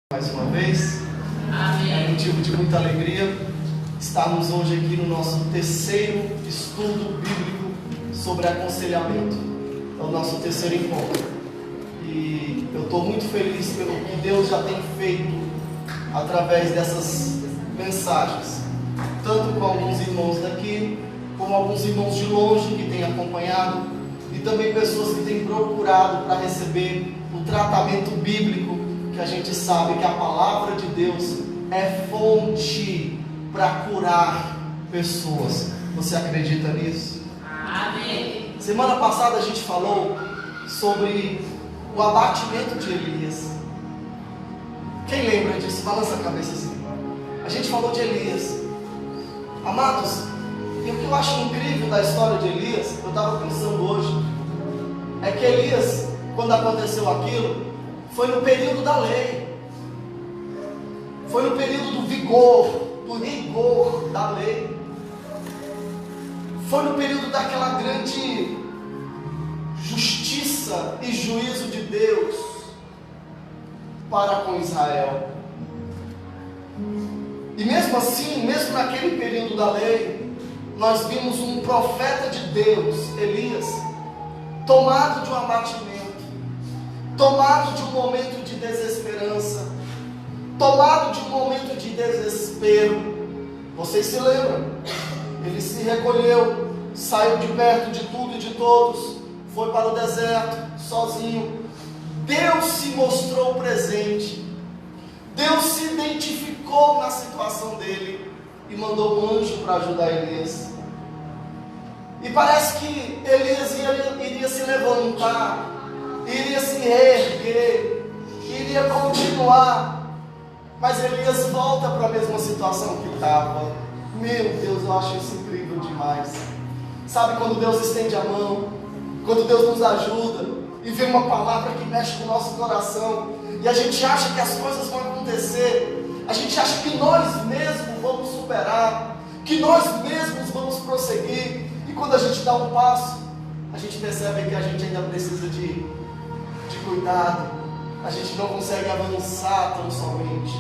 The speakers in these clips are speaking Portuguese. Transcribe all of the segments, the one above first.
Mais uma vez, Amém. é motivo de muita alegria estarmos hoje aqui no nosso terceiro estudo bíblico sobre aconselhamento. É o nosso terceiro encontro. E eu estou muito feliz pelo que Deus já tem feito através dessas mensagens, tanto com alguns irmãos daqui, como alguns irmãos de longe que têm acompanhado, e também pessoas que têm procurado para receber o tratamento bíblico, que a gente sabe que a palavra de Deus é fonte para curar pessoas. Você acredita nisso? Amém. Semana passada a gente falou sobre o abatimento de Elias. Quem lembra disso? Balança a cabeça assim. A gente falou de Elias. Amados, e o que eu acho incrível da história de Elias, eu estava pensando hoje, é que Elias, quando aconteceu aquilo, foi no período da lei, foi no período do rigor da lei, foi no período daquela grande justiça e juízo de Deus para com Israel. E mesmo assim, mesmo naquele período da lei, nós vimos um profeta de Deus, Elias, tomado de um abatimento, tomado de um momento de desesperança, tomado de um momento de desespero. Vocês se lembram? Ele se recolheu, saiu de perto de tudo e de todos, foi para o deserto, sozinho. Deus se mostrou presente, Deus se identificou na situação dele e mandou um anjo para ajudar Elias. E parece que Elias iria se levantar, iria se reerguer, iria continuar, mas Elias volta para a mesma situação que estava. Meu Deus, eu acho isso incrível demais. Sabe quando Deus estende a mão, quando Deus nos ajuda, e vem uma palavra que mexe com o nosso coração, e a gente acha que as coisas vão acontecer, a gente acha que nós mesmos vamos superar, que nós mesmos vamos prosseguir, e quando a gente dá um passo, a gente percebe que a gente ainda precisa de cuidado, a gente não consegue avançar tão somente.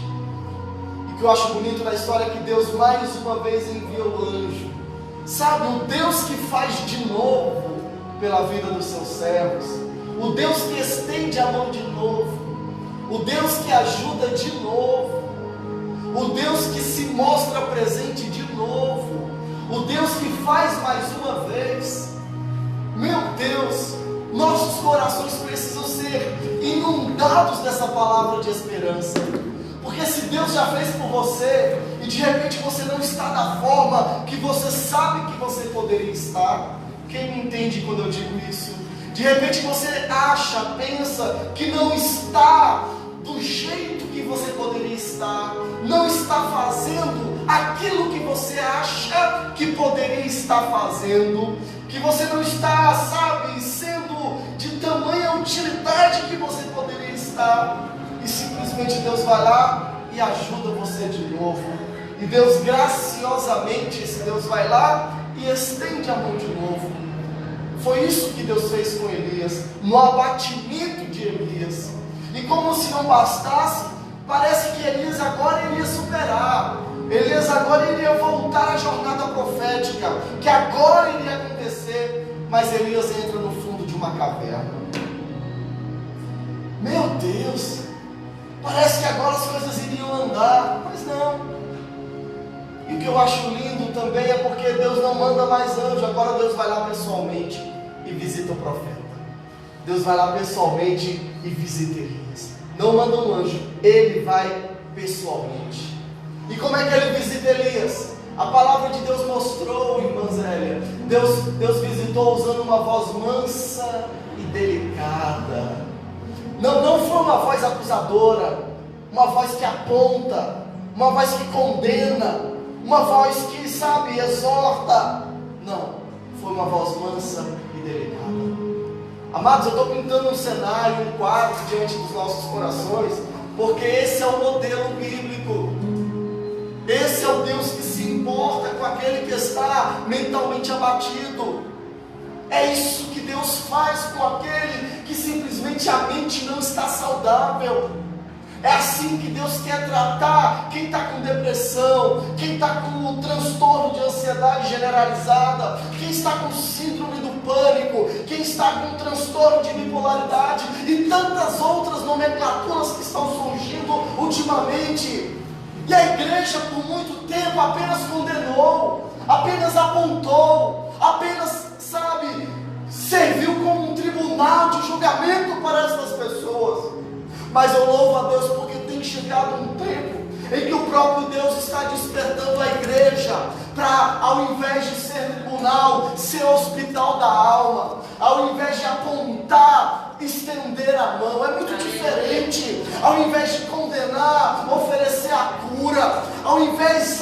E o que eu acho bonito na história é que Deus mais uma vez enviou o anjo. Sabe, o Deus que faz de novo pela vida dos seus servos, o Deus que estende a mão de novo, o Deus que ajuda de novo, o Deus que se mostra presente de novo, o Deus que faz mais uma vez. Meu Deus, nossos corações precisam ser inundados dessa palavra de esperança, porque se Deus já fez por você, e de repente você não está da forma que você sabe que você poderia estar, quem me entende quando eu digo isso? De repente você acha, pensa que não está do jeito que você poderia estar, não está fazendo aquilo que você acha que poderia estar fazendo, que você não está, sabe, sendo de tamanha utilidade que você poderia estar, e simplesmente Deus vai lá e ajuda você de novo, e Deus graciosamente, esse Deus vai lá e estende a mão de novo. Foi isso que Deus fez com Elias, no abatimento de Elias. E como se não bastasse, parece que Elias agora iria superar, Elias agora iria voltar à jornada profética, que agora iria acontecer, mas Elias entra no fundo de uma caverna. Meu Deus, parece que agora as coisas iriam andar, mas não. E o que eu acho lindo também é porque Deus não manda mais anjo, agora Deus vai lá pessoalmente e visita o profeta. Deus vai lá pessoalmente e visita Elias. Não manda um anjo, ele vai pessoalmente. E como é que ele visita Elias? A palavra de Deus mostrou, irmã Zélia, Deus visitou usando uma voz mansa e delicada. Não foi uma voz acusadora, uma voz que aponta, uma voz que condena, uma voz que, sabe, exorta. Não, foi uma voz mansa e delicada. Amados, eu estou pintando um cenário, um quadro diante dos nossos corações, porque esse é o modelo bíblico. Esse é o Deus que se importa com aquele que está mentalmente abatido. É isso que Deus faz com aquele que simplesmente a mente não está saudável. É assim que Deus quer tratar quem está com depressão, quem está com o transtorno de ansiedade generalizada, quem está com síndrome do pânico, quem está com transtorno de bipolaridade e tantas outras nomenclaturas que estão surgindo ultimamente. E a igreja por muito tempo apenas condenou, apenas apontou, apenas, serviu como um tribunal de julgamento para essas pessoas. Mas eu louvo a Deus porque tem chegado um tempo em que o próprio Deus está despertando a igreja para, ao invés de ser tribunal, ser hospital da alma, ao invés de apontar, estender a mão. É muito diferente. Ao invés de condenar, oferecer a cura, ao invés,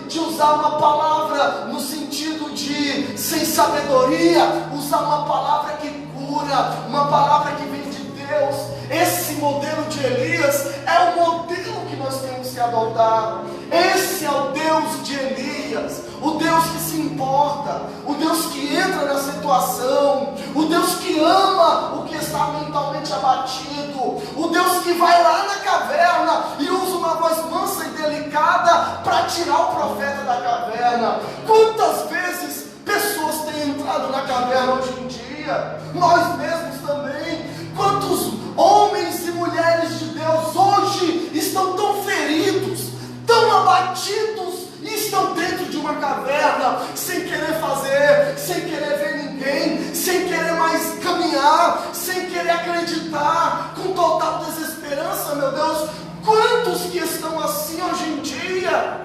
de usar uma palavra no sentido de sem sabedoria, usar uma palavra que cura, uma palavra que vem de Deus. Esse modelo de Elias é o modelo que nós temos que adotar. Esse é o Deus de Elias, o Deus que se importa, o Deus que entra na situação, o Deus que ama o que está mentalmente abatido, o Deus que vai lá na caverna e usa uma voz mansa e delicada para tirar o profeta da caverna. Quantas vezes pessoas têm entrado na caverna hoje em dia? Nós mesmos também. Quantos homens e mulheres de Deus hoje estão tão feridos, tão abatidos e estão dentro de uma caverna, sem querer fazer, sem querer ver ninguém, sem querer mais caminhar, sem querer acreditar, com total desesperança, meu Deus. Quantos que estão assim hoje em dia?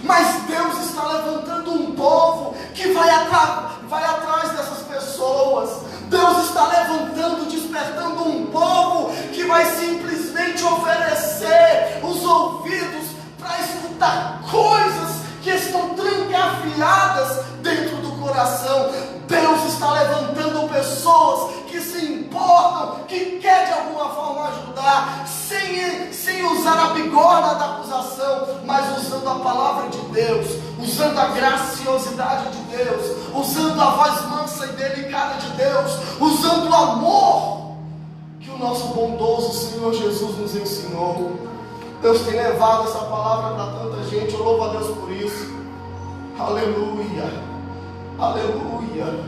Mas Deus está levantando um povo que vai atrás dessas pessoas. Deus está levantando, despertando um povo que vai simplesmente oferecer os ouvidos para escutar coisas que estão trancafiadas dentro do coração. Deus está levantando pessoas que se importam, que quer de alguma forma ajudar, sem usar a bigorna da acusação, mas usando a palavra de Deus, usando a graciosidade de Deus, usando a voz mansa e delicada de Deus, usando o amor que o nosso bondoso Senhor Jesus nos ensinou. Deus tem levado essa palavra para tanta gente. Eu louvo a Deus por isso. Aleluia, aleluia,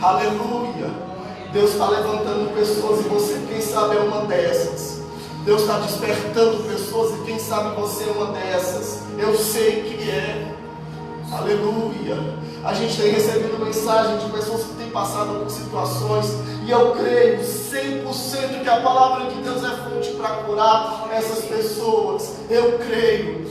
aleluia. Deus está levantando pessoas e você, quem sabe, é uma dessas. Deus está despertando pessoas e quem sabe você é uma dessas. Eu sei que é. Aleluia. A gente tem recebido mensagem de pessoas que têm passado por situações, e eu creio 100% que a palavra de Deus é fonte para curar essas pessoas. Eu creio,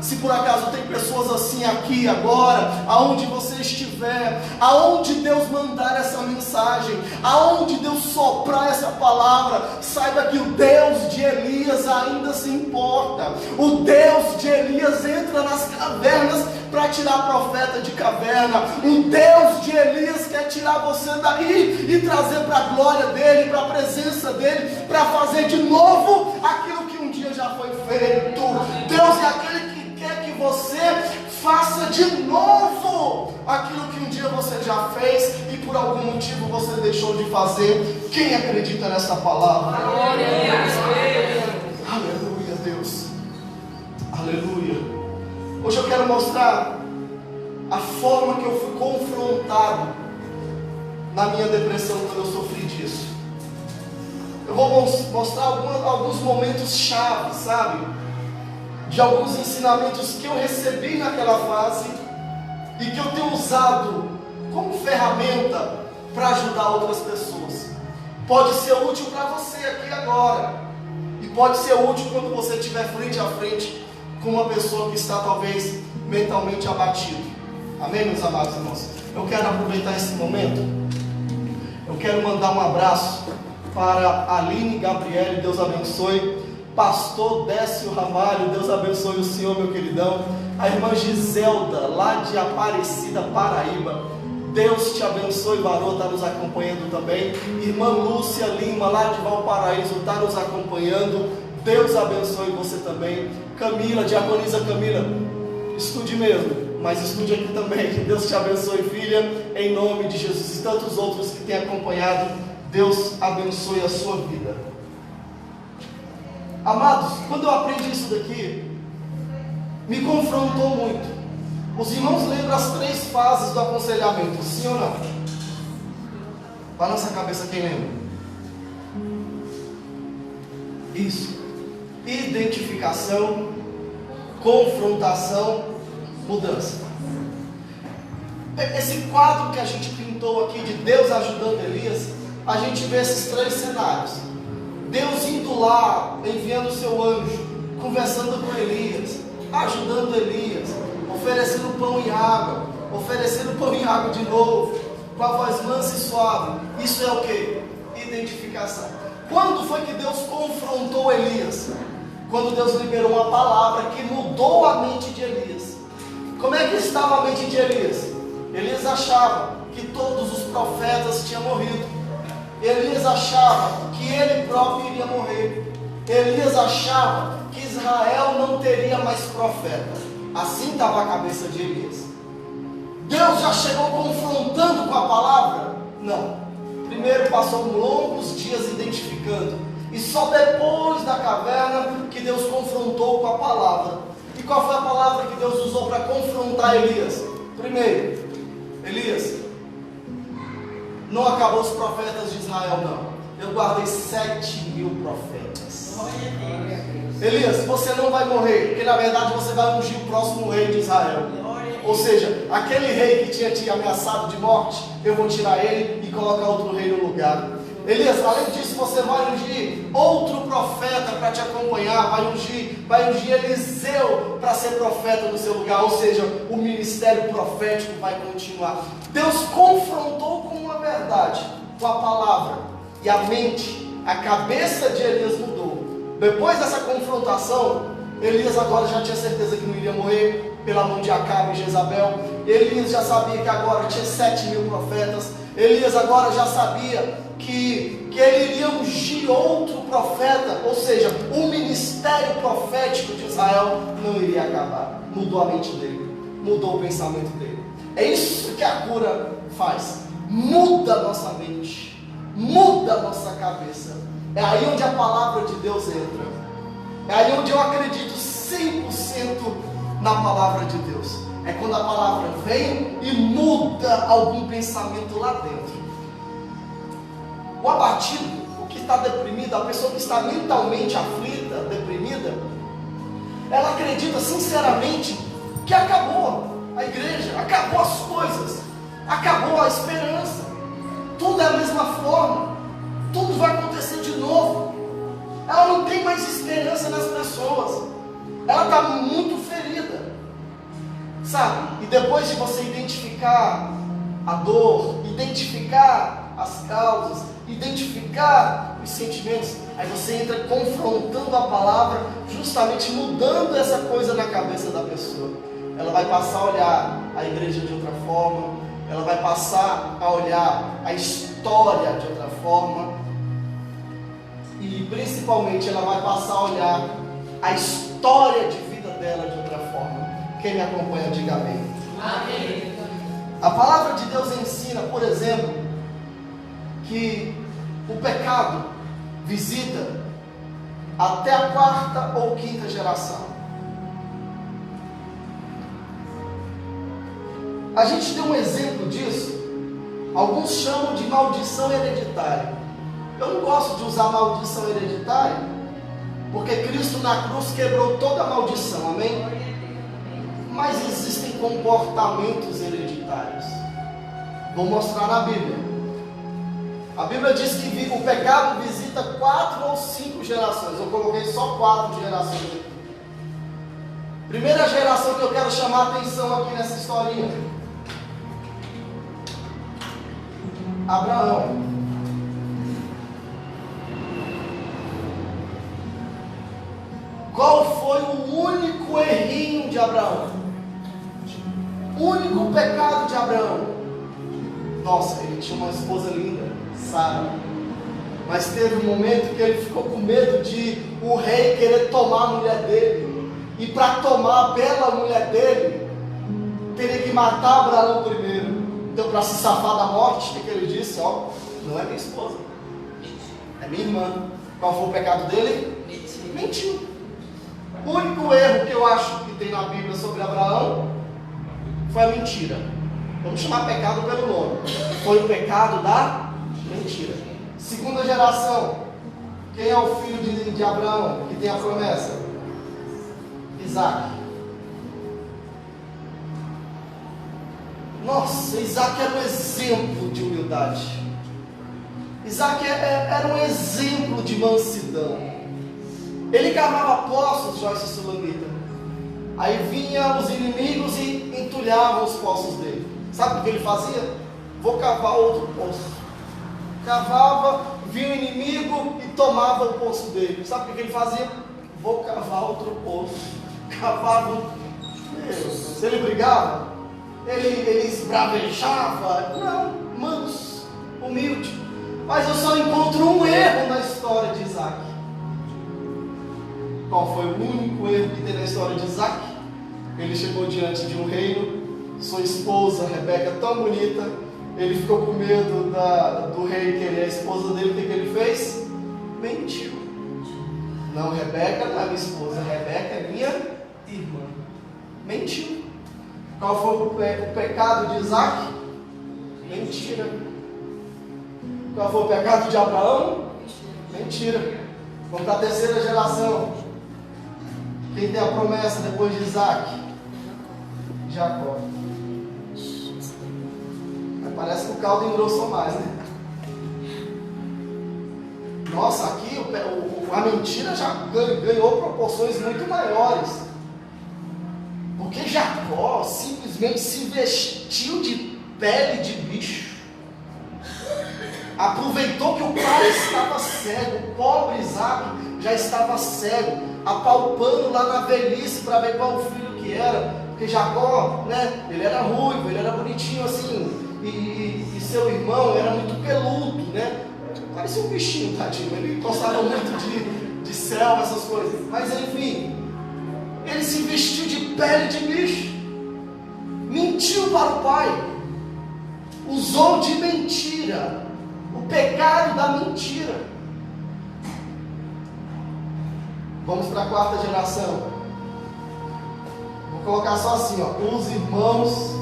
se por acaso tem pessoas assim aqui agora, aonde você estiver, aonde Deus mandar essa mensagem, aonde Deus soprar essa palavra, saiba que o Deus de Elias ainda se importa. O Deus de Elias entra nas cavernas para tirar profeta de caverna. O Deus de Elias quer tirar você daí e trazer para a glória dele, para a presença dele, para fazer de novo aquilo que um dia já foi feito. Deus é aquele que quer que você faça de novo aquilo que um dia você já fez e por algum motivo você deixou de fazer. Quem acredita nessa palavra? Aleluia, Deus. Aleluia. Hoje eu quero mostrar a forma que eu fui confrontado na minha depressão quando eu sofri disso. Eu vou mostrar alguns momentos chave, de alguns ensinamentos que eu recebi naquela fase e que eu tenho usado como ferramenta para ajudar outras pessoas. Pode ser útil para você aqui agora, e pode ser útil quando você estiver frente a frente com uma pessoa que está talvez mentalmente abatido. Amém, meus amados irmãos? Eu quero aproveitar esse momento. Eu quero mandar um abraço para Aline Gabriele, Deus abençoe. Pastor Décio Ramalho, Deus abençoe o senhor, meu queridão. A irmã Giselda, lá de Aparecida, Paraíba, Deus te abençoe, varô, está nos acompanhando também. Irmã Lúcia Lima, lá de Valparaíso, está nos acompanhando. Deus abençoe você também. Camila, diaconisa Camila, estude mesmo, mas estude aqui também. Deus te abençoe, filha, em nome de Jesus. E tantos outros que têm acompanhado, Deus abençoe a sua vida. Amados, quando eu aprendi isso daqui, me confrontou muito. Os irmãos lembram as 3 fases do aconselhamento, sim ou não? Balança a cabeça quem lembra. Isso. Identificação, confrontação, mudança. Esse quadro que a gente pintou aqui de Deus ajudando Elias, a gente vê esses 3 cenários. Deus indo lá, enviando o seu anjo, conversando com Elias, ajudando Elias, oferecendo pão e água, oferecendo pão e água de novo, com a voz mansa e suave. Isso é o que? Identificação. Quando foi que Deus confrontou Elias? Quando Deus liberou uma palavra que mudou a mente de Elias. Como é que estava a mente de Elias? Elias achava que todos os profetas tinham morrido. Elias achava que ele próprio iria morrer. Elias achava que Israel não teria mais profeta. Assim estava a cabeça de Elias. Deus já chegou confrontando com a palavra? Não. Primeiro passou longos dias identificando. E só depois da caverna que Deus confrontou com a palavra. E qual foi a palavra que Deus usou para confrontar Elias? Primeiro, Elias, não acabou os profetas de Israel, não. Eu guardei 7.000 profetas. Elias, você não vai morrer, porque na verdade você vai ungir o próximo rei de Israel. Ou seja, aquele rei que tinha te ameaçado de morte, eu vou tirar ele e colocar outro rei no lugar. Elias, além disso, você vai ungir outro profeta para te acompanhar, vai ungir Eliseu para ser profeta no seu lugar, ou seja, o ministério profético vai continuar. Deus confrontou com uma verdade, com a palavra, e a mente, a cabeça de Elias mudou. Depois dessa confrontação, Elias agora já tinha certeza que não iria morrer pela mão de Acabe e Jezabel. Elias já sabia que agora tinha 7.000 profetas. Elias agora já sabia que ele iria ungir outro profeta, ou seja, o ministério profético de Israel não iria acabar. Mudou a mente dele, mudou o pensamento dele. É isso que a cura faz, muda a nossa mente, muda a nossa cabeça. É aí onde a palavra de Deus entra, é aí onde eu acredito 100% na palavra de Deus. É quando a palavra vem e muda algum pensamento lá dentro. O abatido, o que está deprimido, a pessoa que está mentalmente aflita, deprimida, ela acredita sinceramente que acabou a igreja, acabou as coisas, acabou a esperança, tudo é a mesma forma, tudo vai acontecer de novo. Ela não tem mais esperança nas pessoas, ela está muito ferida, sabe? E depois de você identificar a dor, identificar as causas, identificar os sentimentos, aí você entra confrontando a palavra, justamente mudando essa coisa na cabeça da pessoa. Ela vai passar a olhar a igreja de outra forma, ela vai passar a olhar a história de outra forma, e principalmente ela vai passar a olhar a história de vida dela de outra forma. Quem me acompanha, diga amém. Amém. A palavra de Deus ensina, por exemplo, que o pecado visita até a 4ª ou 5ª geração. A gente tem um exemplo disso. Alguns chamam de maldição hereditária. Eu não gosto de usar maldição hereditária, porque Cristo na cruz quebrou toda a maldição, amém? Mas existem comportamentos hereditários. Vou mostrar na Bíblia. A Bíblia diz que o pecado visita 4 ou 5 gerações. Eu coloquei só 4 gerações aqui. Primeira geração que eu quero chamar a atenção aqui nessa historinha: Abraão. Qual foi o único errinho de Abraão? O único pecado de Abraão? Nossa, ele tinha uma esposa linda, Sara. Mas teve um momento que ele ficou com medo de o rei querer tomar a mulher dele. E para tomar a bela mulher dele, teria que matar Abraão primeiro. Então, para se safar da morte, o que ele disse? Ó, não é minha esposa, é minha irmã. Qual foi o pecado dele? mentiu. O único erro que eu acho que tem na Bíblia sobre Abraão foi a mentira. Vamos chamar pecado pelo nome. Foi o pecado da mentira. Segunda geração. Quem é o filho de Abraão que tem a promessa? Isaac. Nossa, Isaac era um exemplo de humildade. Isaac era um exemplo de mansidão. Ele cavava poços, Joyce Sulamita. Aí vinham os inimigos e entulhavam os poços dele. Sabe o que ele fazia? Vou cavar outro poço. Cavava, vinha o inimigo e tomava o poço dele. Sabe o que ele fazia? Vou cavar outro poço. Cavava. Se ele brigava, ele esbravejava. Não, manso, humilde. Mas eu só encontro um erro na história de Isaac. Qual foi o único erro que tem na história de Isaac? Ele chegou diante de um reino, sua esposa Rebeca tão bonita, ele ficou com medo do rei querer a esposa dele. O que ele fez? Mentiu. Não, Rebeca não é minha esposa, Rebeca é minha irmã. Mentiu. Qual foi o pecado de Isaac? Mentira. Qual foi o pecado de Abraão? Mentira. Vamos para a terceira geração. Quem tem a promessa depois de Isaac? Jacó. Mas parece que o caldo engrossou mais, né? Nossa, aqui a mentira já ganhou proporções muito maiores. Porque Jacó simplesmente se vestiu de pele de bicho. Aproveitou que o pai estava cego, o pobre Isaac já estava cego, apalpando lá na velhice para ver qual o filho que era, porque Jacó, né, ele era ruivo, ele era bonitinho assim, e seu irmão era muito peludo, né, parecia um bichinho, tadinho, ele gostava muito de selva, essas coisas, mas enfim, ele se vestiu de pele de bicho, mentiu para o pai, usou de mentira, o pecado da mentira. Vamos para a quarta geração. Vou colocar só assim, ó, os irmãos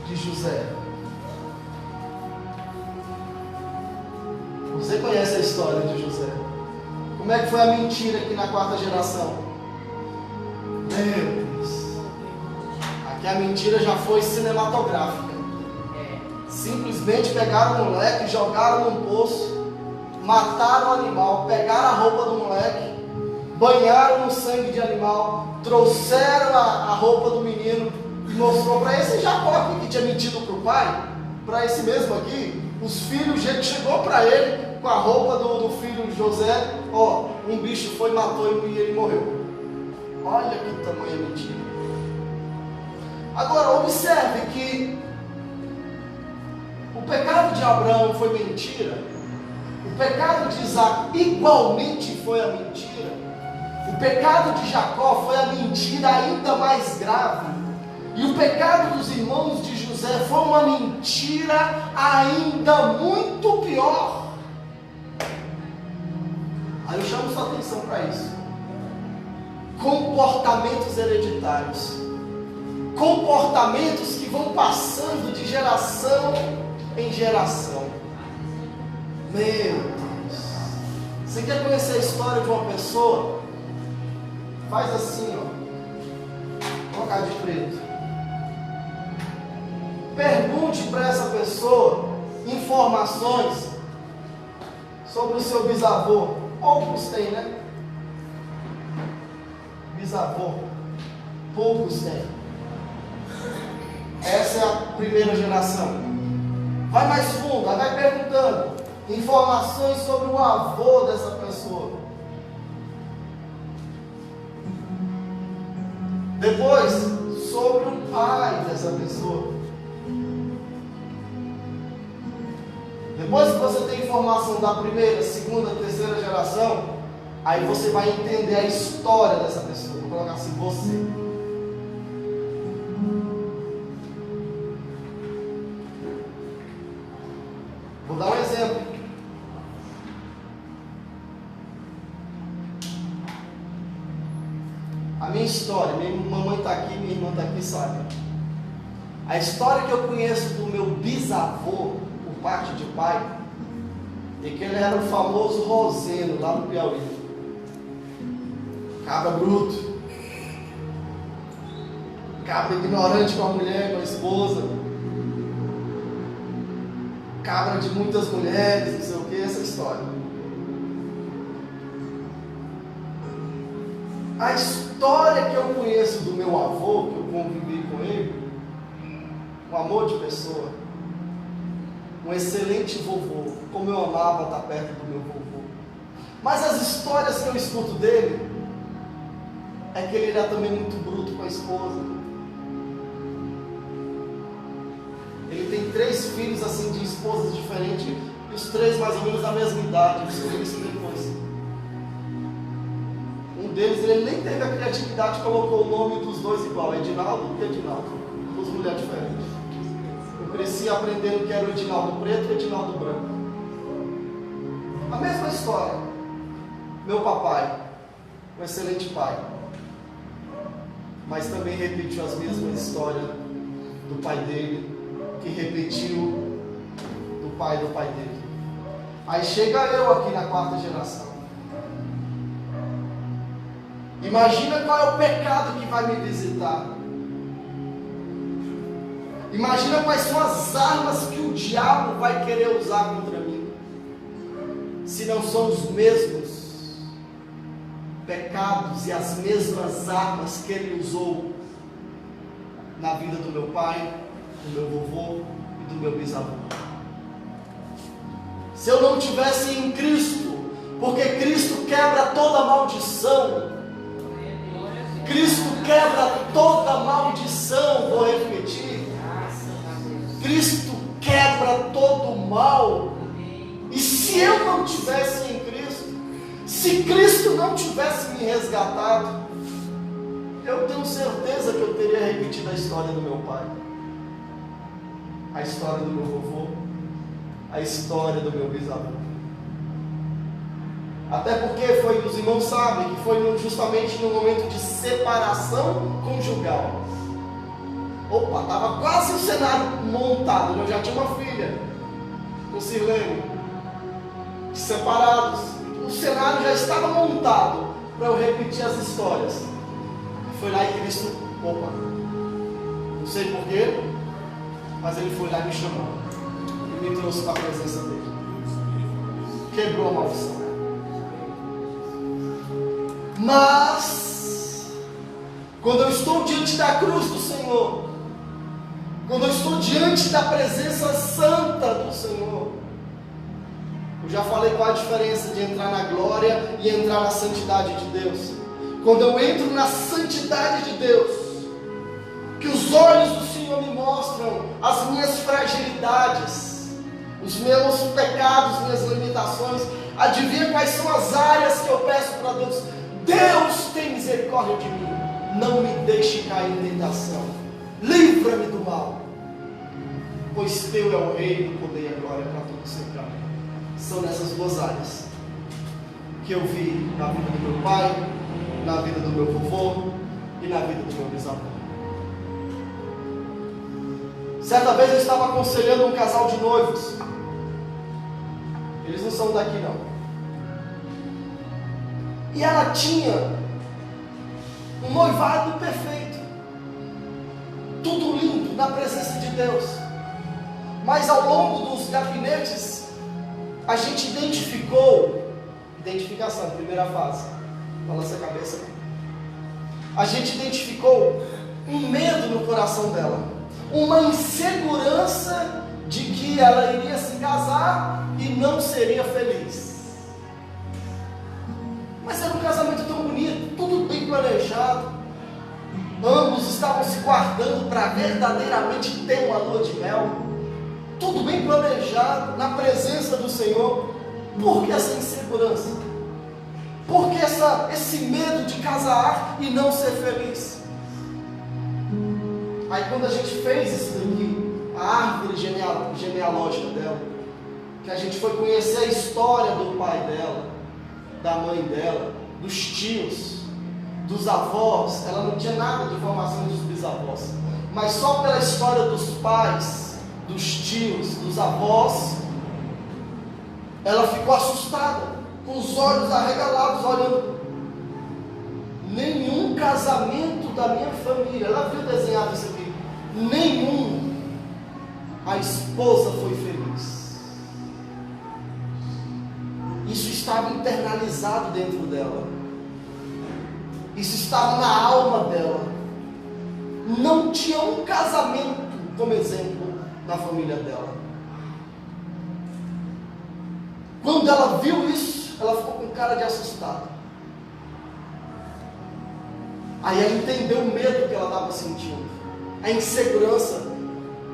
de José. Você conhece a história de José? Como é que foi a mentira aqui na quarta geração? Meu Deus. Aqui a mentira já foi cinematográfica. Simplesmente pegaram o moleque, jogaram num poço, mataram o animal, pegaram a roupa do moleque, banharam no sangue de animal, trouxeram a roupa do menino e mostrou para esse Jacó aqui que tinha mentido para o pai, para esse mesmo aqui, os filhos, chegou para ele com a roupa do filho José, ó, um bicho foi, matou e ele morreu. Olha que tamanha mentira. Agora observe que o pecado de Abraão foi mentira, o pecado de Isaac igualmente foi a mentira, o pecado de Jacó foi a mentira ainda mais grave, e o pecado dos irmãos de José foi uma mentira ainda muito pior. Aí eu chamo sua atenção para isso. Comportamentos hereditários, comportamentos que vão passando de geração em geração. Meu Deus. Você quer conhecer a história de uma pessoa? Faz assim, ó. Colocar de preto. Pergunte para essa pessoa informações sobre o seu bisavô. Poucos têm, né? Bisavô. Poucos têm. Essa é a primeira geração. Vai mais fundo, vai perguntando informações sobre o avô dessa pessoa. Depois, sobre o pai dessa pessoa. Depois que você tem informação da primeira, segunda, terceira geração, aí você vai entender a história dessa pessoa. Vou colocar assim, você. Vou dar um exemplo. A minha história, minha mamãe está aqui, minha irmã está aqui, sabe? A história que eu conheço do meu bisavô, por parte de pai, é que ele era o famoso Roseno, lá no Piauí. Cabra bruto. Cabra ignorante com a mulher, com a esposa. Cabra de muitas mulheres, não sei o que, essa história. A história que eu conheço do meu avô, que eu convivi com ele, um amor de pessoa, um excelente vovô, como eu amava estar perto do meu vovô. Mas as histórias que eu escuto dele, é que ele era também muito bruto com a esposa. Ele tem 3 filhos assim de esposas diferentes, e os 3 mais ou menos da mesma idade, eu descobri isso depois. Um deles, ele nem teve a criatividade, colocou o nome dos 2 igual, Edinaldo e Edinaldo, 2 mulheres diferentes. Eu cresci aprendendo que era o Edinaldo preto e o Edinaldo branco. A mesma história. Meu papai, um excelente pai, mas também repetiu as mesmas histórias do pai dele, que repetiu do pai dele. Aí chega eu aqui na 4ª geração. Imagina qual é o pecado que vai me visitar. Imagina quais são as armas que o diabo vai querer usar contra mim. Se não são os mesmos pecados e as mesmas armas que ele usou na vida do meu pai, do meu vovô e do meu bisavô. Se eu não tivesse em Cristo, porque Cristo quebra toda maldição, Cristo quebra toda maldição, vou repetir, Cristo quebra todo o mal. E se eu não tivesse em Cristo, se Cristo não tivesse me resgatado, eu tenho certeza que eu teria repetido a história do meu pai, a história do meu vovô, a história do meu bisavô. Até porque os irmãos sabem que foi justamente no momento de separação conjugal. Opa, estava quase o cenário montado. Eu já tinha uma filha com Sirlene, separados. O cenário já estava montado para eu repetir as histórias. Foi lá e Cristo, opa, não sei porquê, mas ele foi lá e me chamou e me trouxe para a presença dele. Quebrou a maldição. Mas quando eu estou diante da cruz do Senhor, quando eu estou diante da presença santa do Senhor, eu já falei qual a diferença de entrar na glória e entrar na santidade de Deus. Quando eu entro na santidade de Deus, que os olhos do Senhor me mostram as minhas fragilidades, os meus pecados, minhas limitações, adivinha quais são as áreas que eu peço para Deus? Deus, tem misericórdia de mim, não me deixe cair em tentação, livra-me do mal, pois teu é o reino, o poder e a glória para todo sempre. Amém. São nessas 2 áreas que eu vi na vida do meu pai, na vida do meu vovô e na vida do meu bisavô. Certa vez eu estava aconselhando um casal de noivos. Eles não são daqui não. E ela tinha um noivado perfeito, tudo lindo na presença de Deus. Mas ao longo dos gabinetes, a gente identificação, primeira fase, balança a cabeça. A gente identificou um medo no coração dela, uma insegurança de que ela iria se casar e não seria feliz. Mas era um casamento tão bonito, tudo bem planejado. Ambos estavam se guardando para verdadeiramente ter uma lua de mel. Tudo bem planejado, na presença do Senhor. Por que essa insegurança? Por que esse medo de casar e não ser feliz? Aí quando a gente fez isso daqui, a árvore genealógica dela, que a gente foi conhecer a história do pai dela, da mãe dela, dos tios, dos avós, ela não tinha nada de informação dos bisavós, mas só pela história dos pais, dos tios, dos avós, ela ficou assustada, com os olhos arregalados, olhando. Nenhum casamento da minha família, ela viu desenhado isso aqui, nenhum, a esposa foi feliz. Isso estava internalizado dentro dela, isso estava na alma dela. Não tinha um casamento como exemplo na família dela. Quando ela viu isso, ela ficou com cara de assustada. Aí ela entendeu o medo que ela estava sentindo, a insegurança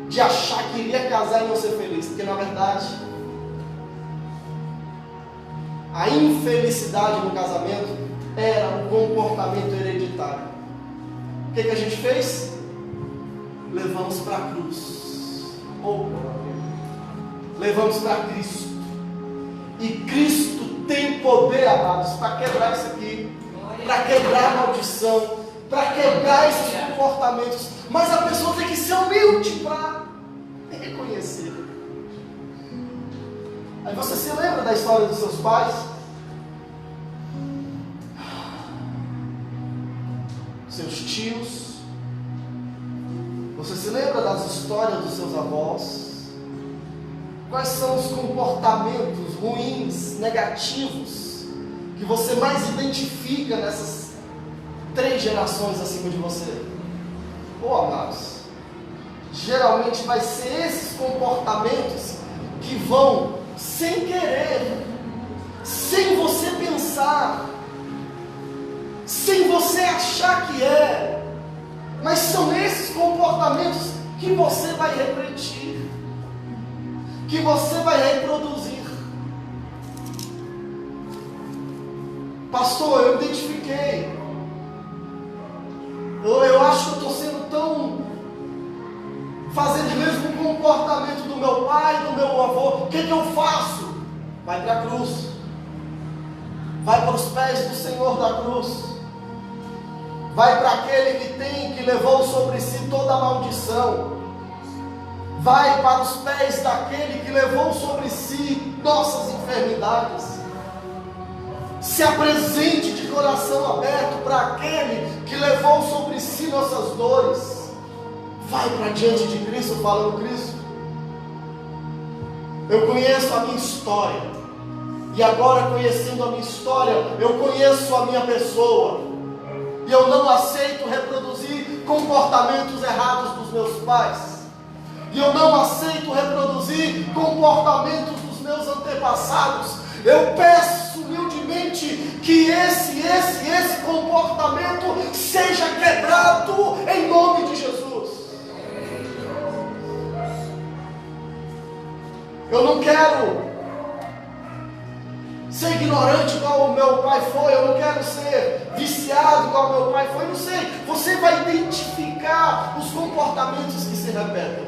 de achar que iria casar e não ser feliz, porque na verdade a infelicidade no casamento era um comportamento hereditário. O que a gente fez? Levamos para a cruz. Levamos para Cristo. E Cristo tem poder, amados, para quebrar isso aqui, para quebrar a maldição, para quebrar esses comportamentos. Mas a pessoa tem que ser humilde para reconhecer. Aí você se lembra da história dos seus pais? Seus tios? Você se lembra das histórias dos seus avós? Quais são os comportamentos ruins, negativos, que você mais identifica nessas 3 gerações acima de você? Amados, geralmente vai ser esses comportamentos que vão, sem querer, sem você pensar, sem você achar que é, mas são esses comportamentos que você vai repetir, que você vai reproduzir. Pastor, eu identifiquei. Eu acho que eu estou sendo tão... fazendo o mesmo comportamento do meu pai, do meu avô. O que eu faço? Vai para a cruz. Vai para os pés do Senhor da cruz. Vai para aquele que levou sobre si toda a maldição. Vai para os pés daquele que levou sobre si nossas enfermidades. Se apresente de coração aberto para aquele que levou sobre si nossas dores. Vai para diante de Cristo, falando: Cristo, eu conheço a minha história, e agora, conhecendo a minha história, eu conheço a minha pessoa, e eu não aceito reproduzir comportamentos errados dos meus pais, e eu não aceito reproduzir comportamentos dos meus antepassados. Eu peço humildemente que esse comportamento seja quebrado em nome de Jesus. Eu não quero ser ignorante igual o meu pai foi, eu não quero ser viciado igual o meu pai foi, não sei. Você vai identificar os comportamentos que se repetem,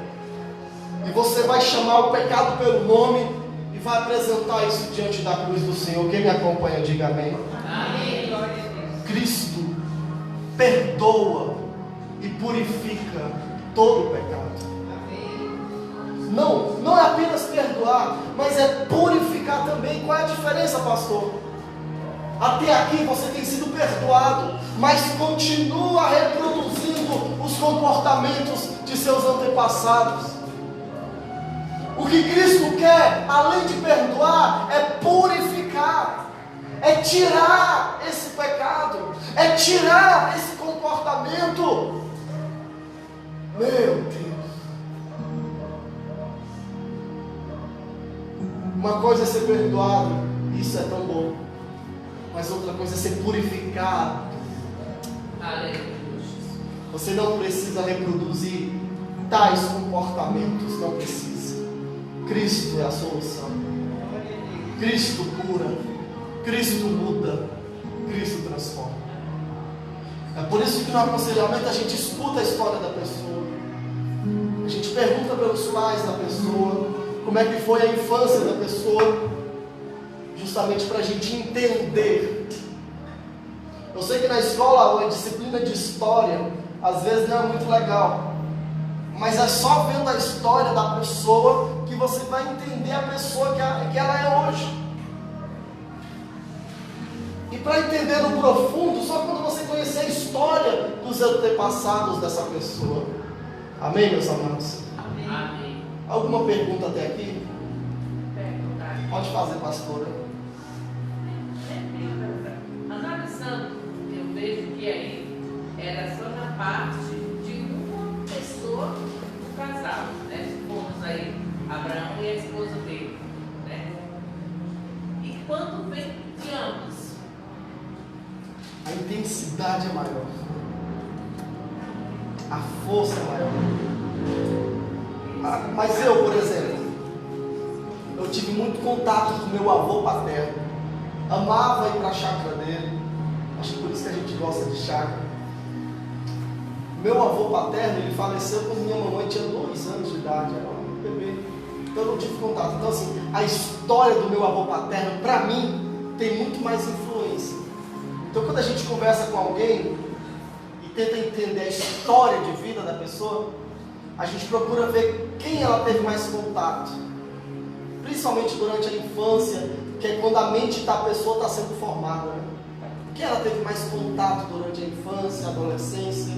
e você vai chamar o pecado pelo nome e vai apresentar isso diante da cruz do Senhor. Quem me acompanha, diga amém. Amém. Cristo perdoa e purifica todo o pecado. Não é apenas perdoar, mas é purificar também. Qual é a diferença, pastor? Até aqui você tem sido perdoado, mas continua reproduzindo os comportamentos de seus antepassados. O que Cristo quer, além de perdoar, é purificar, é tirar esse pecado, é tirar esse comportamento. Meu Deus. Uma coisa é ser perdoado, isso é tão bom, mas outra coisa é ser purificado. Aleluia. Você não precisa reproduzir tais comportamentos, não precisa. Cristo é a solução. Cristo cura, Cristo muda, Cristo transforma. É por isso que no aconselhamento a gente escuta a história da pessoa, a gente pergunta pelos pais da pessoa, como é que foi a infância da pessoa, justamente para a gente entender. Eu sei que na escola a disciplina de história às vezes não é muito legal, mas é só vendo a história da pessoa que você vai entender a pessoa que ela é hoje. E para entender no profundo, só quando você conhecer a história dos antepassados dessa pessoa. Amém, meus amados? Amém. Alguma pergunta até aqui? Perguntar. Pode fazer, pastora. Analisando, eu vejo que aí era só na parte de uma pessoa do casal, né? Fomos aí, Abraão e a esposa dele, né? E quando vem de ambos, A intensidade é maior. A força é maior. Mas eu, por exemplo, eu tive muito contato com meu avô paterno. Amava ir para a chácara dele. Acho que por isso que a gente gosta de chácara. Meu avô paterno, ele faleceu quando minha mamãe tinha 2 anos de idade. Era um bebê. Então eu não tive contato. Então assim, a história do meu avô paterno, para mim, tem muito mais influência. Então quando a gente conversa com alguém e tenta entender a história de vida da pessoa, a gente procura ver quem ela teve mais contato. Principalmente durante a infância, que é quando a mente da pessoa está sendo formada, né? Quem ela teve mais contato durante a infância, a adolescência.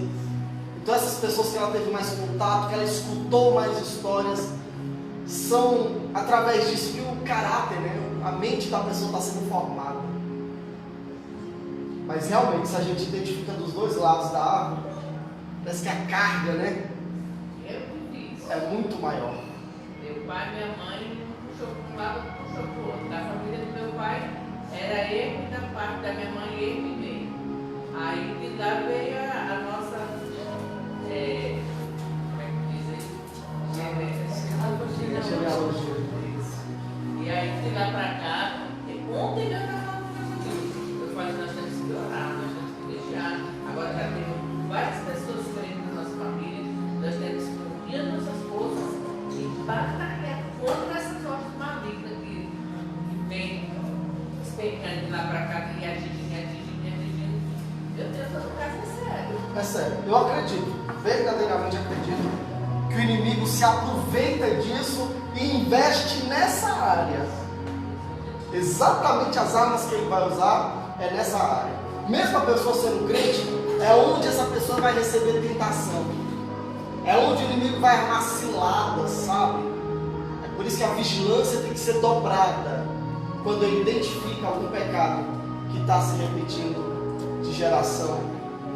Então essas pessoas que ela teve mais contato, que ela escutou mais histórias, são através disso que o caráter, né? A mente da pessoa está sendo formada. Mas realmente, se a gente identifica dos dois lados da árvore, parece que a carga, né, eu que fiz. é muito maior. Meu pai e minha mãe puxou para um lado, puxou para o outro. Da família do meu pai era ele, e da parte da minha mãe ele e meio. Aí de lá veio a nossa, como é que diz aí? Genealogia. E aí de lá para cá, ontem eu estava falando com eu falei, nós temos que orar, nós temos que deixar. Agora já tem várias pessoas crentes na nossa família, nós temos que unir as nossas forças e batalhar contra essa sorte maligna que vem despencando de lá para cá, e atingindo. Meu Deus, todo caso é sério. É sério, eu acredito, verdadeiramente acredito, que o inimigo se aproveita disso e investe nessa área. Exatamente as armas que ele vai usar é nessa área. Mesmo a pessoa sendo crente, é onde essa pessoa vai receber tentação. É onde o inimigo vai armar ciladas, sabe? É por isso que a vigilância tem que ser dobrada quando ele identifica algum pecado que está se repetindo de geração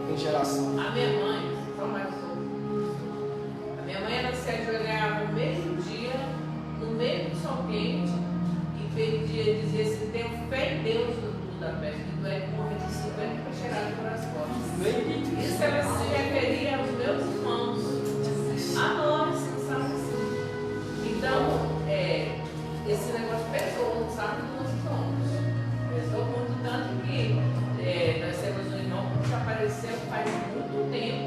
em geração. A minha mãe, só mais um. A minha mãe, ela se ajoelhava no meio-dia, no meio do sol quente, e pedia, dizia assim: tenho fé em Deus do tudo da peste, que tu é morrer de 50 para cheirar pelas costas. Isso ela se referia aos meus irmãos, a nós, sabe assim. Então, esse negócio pesou, sabe, nos nossos ombros. Pesou muito, tanto que nós temos um irmão que apareceu faz muito tempo,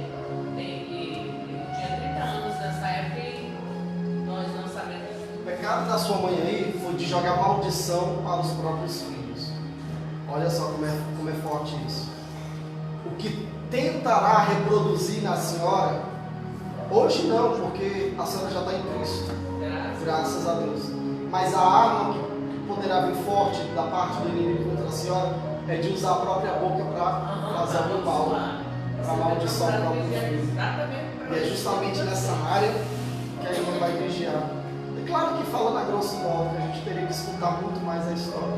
ele tinha 30 anos nessa época e nós não sabemos. O pecado da sua mãe aí foi de jogar maldição para os próprios filhos. Olha só como é forte isso. O que tentará reproduzir na senhora, hoje não, porque a senhora já está em Cristo, graças a Deus. Mas a arma que poderá vir forte da parte do inimigo contra a senhora é de usar a própria boca para fazer algum mal, para amaldiçoar o próprio filho. E é justamente nessa área que a irmã vai vigiar. É claro que falando a grosso modo, que a gente teria que escutar muito mais a história.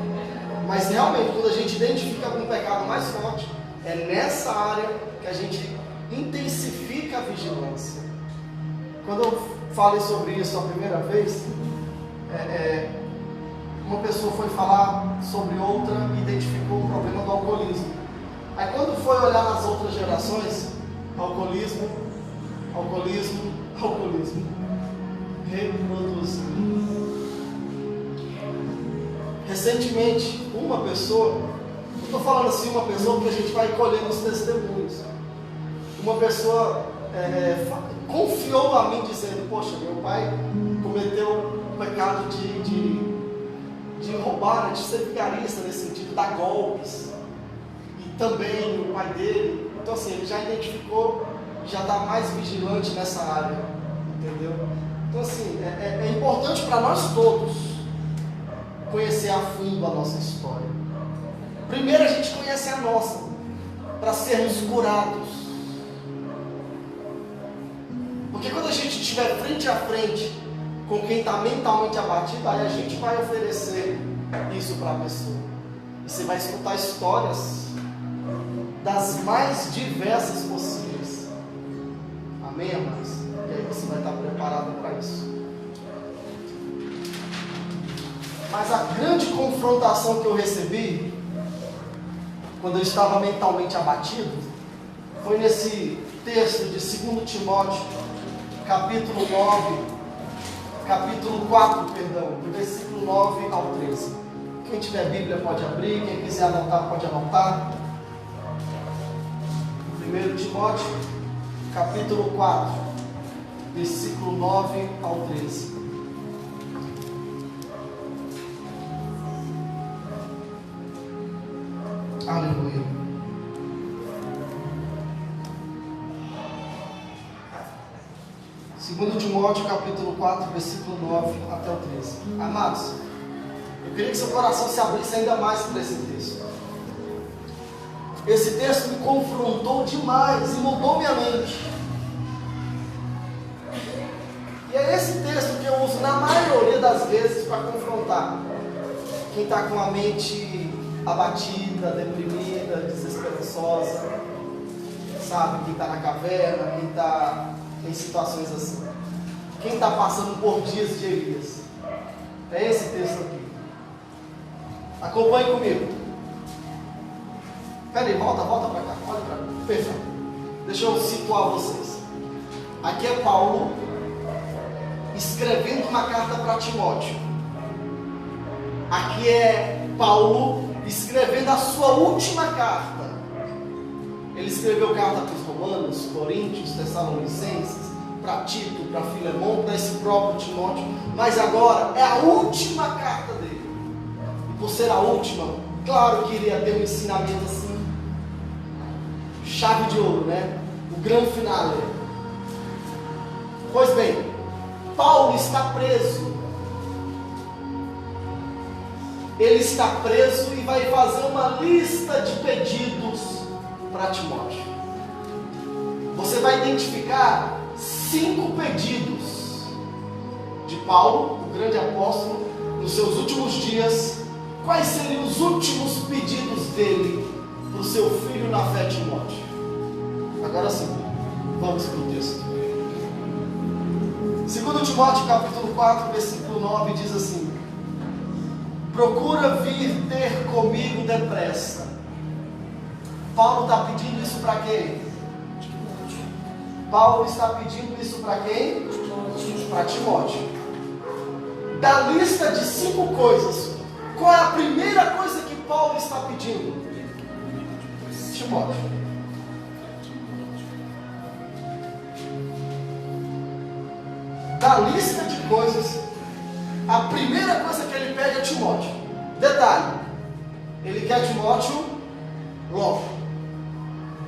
Mas realmente, quando a gente identifica algum pecado mais forte, é nessa área que a gente intensifica a vigilância. Quando eu falei sobre isso a primeira vez, uma pessoa foi falar sobre outra e identificou o problema do alcoolismo. Aí quando foi olhar nas outras gerações, alcoolismo, reproduzindo. Recentemente, uma pessoa, eu estou falando assim uma pessoa porque a gente vai colhendo os testemunhos. Uma pessoa confiou a mim dizendo: poxa, meu pai cometeu o pecado de roubar, de ser vigarista nesse sentido, dar golpes. E também o pai dele. Então assim, ele já identificou, já está mais vigilante nessa área, entendeu? Então assim, é importante para nós todos conhecer a fundo a nossa história. Primeiro a gente conhece a nossa, para sermos curados. Porque quando a gente estiver frente a frente com quem está mentalmente abatido, aí a gente vai oferecer isso para a pessoa. E você vai escutar histórias das mais diversas possíveis. Amém, amados? E aí você vai estar preparado para isso. Mas a grande confrontação que eu recebi, quando eu estava mentalmente abatido, foi nesse texto de 2 Timóteo, capítulo 4, do versículo 9 ao 13. Quem tiver Bíblia pode abrir, quem quiser anotar pode anotar. 1 Timóteo, capítulo 4, versículo 9 ao 13. Aleluia. Segundo Timóteo, capítulo 4, versículo 9 até o 13. Amados, eu queria que seu coração se abrisse ainda mais para esse texto. Esse texto me confrontou demais e mudou minha mente. E é esse texto que eu uso na maioria das vezes para confrontar quem está com a mente abatida, deprimida, desesperançosa, sabe? Quem está na caverna, quem está em situações assim, quem está passando por dias de Elias. É esse texto aqui. Acompanhe comigo. Peraí, volta para cá, olha para cá. Perfeito. Deixa eu situar vocês. Aqui é Paulo escrevendo uma carta para Timóteo. Aqui é Paulo escrevendo a sua última carta. Ele escreveu carta para os Romanos, Coríntios, Tessalonicenses, para Tito, para Filemão, para esse próprio Timóteo. Mas agora é a última carta dele. E por ser a última, claro que iria ter um ensinamento assim, chave de ouro, né? O grande finale. Pois bem, Paulo está preso. Ele está preso e vai fazer uma lista de pedidos para Timóteo. Você vai identificar 5 pedidos de Paulo, o grande apóstolo, nos seus últimos dias. Quais seriam os últimos pedidos dele para o seu filho na fé, Timóteo? Agora sim, vamos para o texto. 2 Timóteo capítulo 4, versículo 9 diz assim: procura vir ter comigo depressa. Paulo está pedindo isso para quem? Paulo está pedindo isso para quem? Para Timóteo. Da lista de 5 coisas, qual é a primeira coisa que Paulo está pedindo? Timóteo. Da lista de coisas, a primeira coisa que ele pede é Timóteo. Detalhe, ele quer Timóteo logo,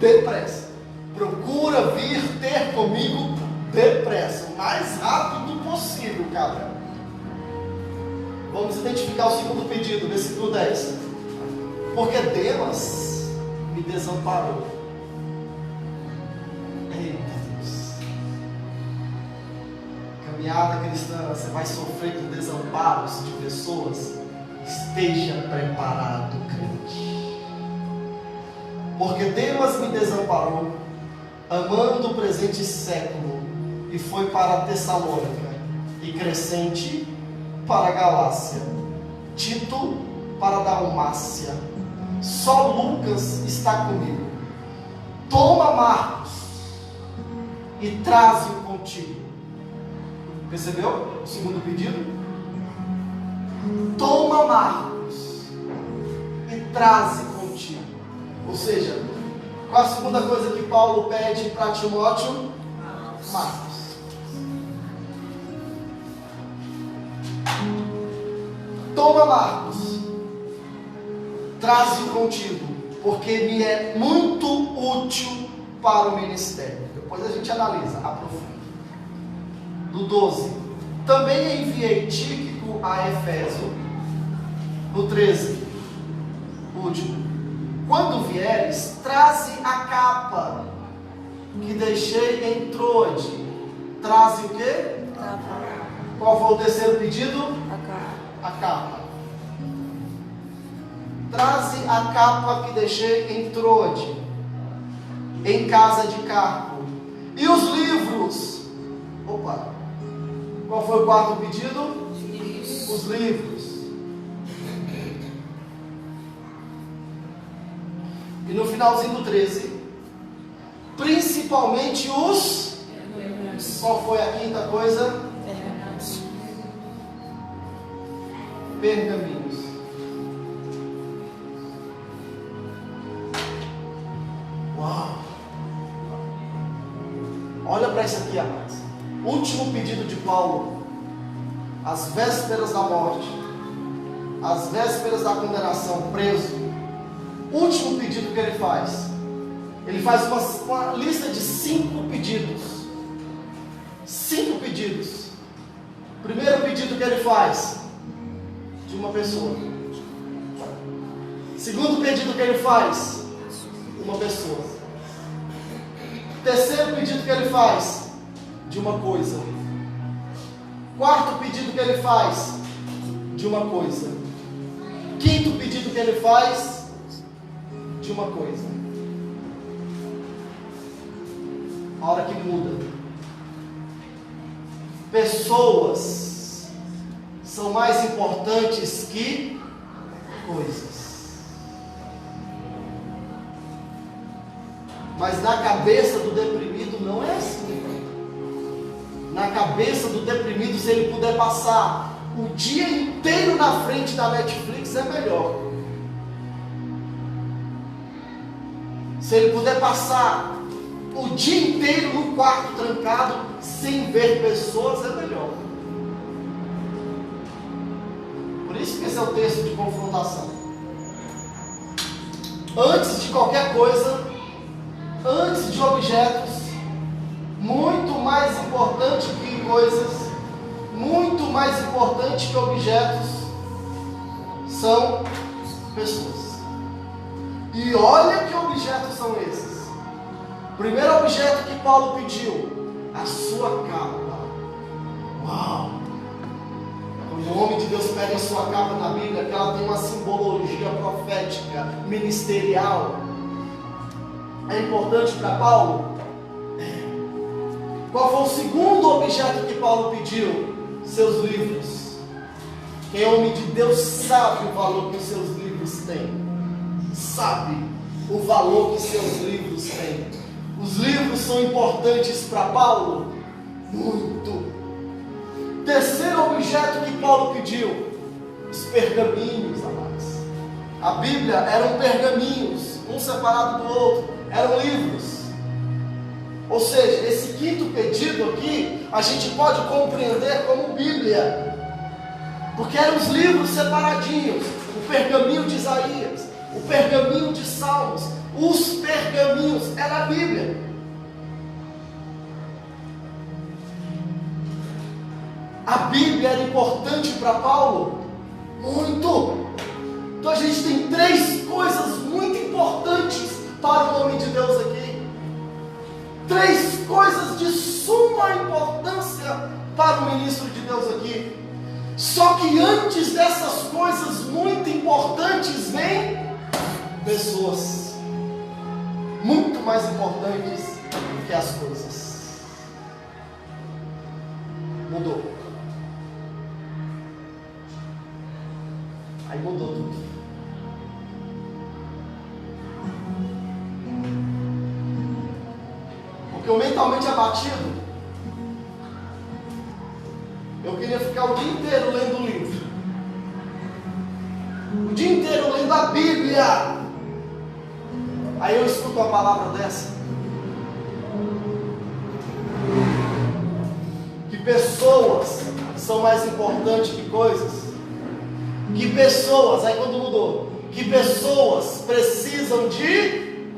depressa. Procura vir ter comigo depressa, o mais rápido possível, cara. Vamos identificar o segundo pedido, versículo 10. Porque Demas me desamparou. Eita Deus. Caminhada cristã, você vai sofrer com desamparos de pessoas. Esteja preparado, crente. Porque Demas me desamparou, amando o presente século, e foi para Tessalônica, e Crescente para a Galácia, Tito para a Dalmácia. Só Lucas está comigo. Toma Marcos e traze-o contigo. Percebeu o segundo pedido? Toma Marcos e traze contigo. Ou seja, qual a segunda coisa que Paulo pede para Timóteo? Marcos. Toma Marcos, traze-o contigo. porque me é muito útil para o ministério. Depois a gente analisa, aprofunda. Do 12. Também enviei Tíquico a Éfeso. No 13. Último. Quando vieres, traze a capa que deixei em Troade. Traze o quê? Qual foi o terceiro pedido? A capa. Traze a capa que deixei em Troade, em casa de Carpo. E os livros? Opa! Qual foi o quarto pedido? Os livros. E no finalzinho do 13, principalmente os... Qual foi a quinta coisa? Pergaminhos. Uau! Olha para isso aqui, amados. Último pedido de Paulo, às vésperas da morte, às vésperas da condenação, preso. Último pedido que ele faz. Ele faz uma lista de 5 pedidos. 5 pedidos. Primeiro pedido que ele faz, de uma pessoa. Segundo pedido que ele faz, uma pessoa. Terceiro pedido que ele faz, de uma coisa. Quarto pedido que ele faz, de uma coisa. Quinto pedido que ele faz, de uma coisa. A hora que muda. Pessoas são mais importantes que coisas. Mas na cabeça do deprimido não é assim. Na cabeça do deprimido, se ele puder passar o dia inteiro na frente da Netflix, é melhor. Se ele puder passar o dia inteiro no quarto trancado, sem ver pessoas, é melhor. Por isso que esse é o texto de confrontação. Antes de qualquer coisa, antes de objetos, muito mais importante que coisas, muito mais importante que objetos, são pessoas. E olha que objetos são esses. Primeiro objeto que Paulo pediu, a sua capa. Uau! Quando o homem de Deus pega a sua capa na Bíblia, que ela tem uma simbologia profética, ministerial. É importante para Paulo? É. Qual foi o segundo objeto que Paulo pediu? Seus livros. Quem é homem de Deus sabe o valor que os seus livros têm. Sabe o valor que seus livros têm. Os livros são importantes para Paulo? Muito. Terceiro objeto que Paulo pediu, os pergaminhos, amados. A Bíblia eram pergaminhos, um separado do outro, eram livros. Ou seja, esse quinto pedido aqui, a gente pode compreender como Bíblia, porque eram os livros separadinhos, o pergaminho de Isaías, o pergaminho de Salmos, os pergaminhos, era a Bíblia. A Bíblia era importante para Paulo? Muito. Então a gente tem 3 coisas muito importantes para o homem de Deus aqui. 3 coisas de suma importância para o ministro de Deus aqui. Só que antes dessas coisas muito importantes vem pessoas. Muito mais importantes do que as coisas. Mudou. Aí mudou tudo. Porque o mentalmente abatido, eu queria ficar o dia inteiro lendo o livro. O dia inteiro lendo a Bíblia. Aí eu escuto uma palavra dessa. Que pessoas são mais importantes que coisas. Que pessoas, aí quando mudou, que pessoas precisam de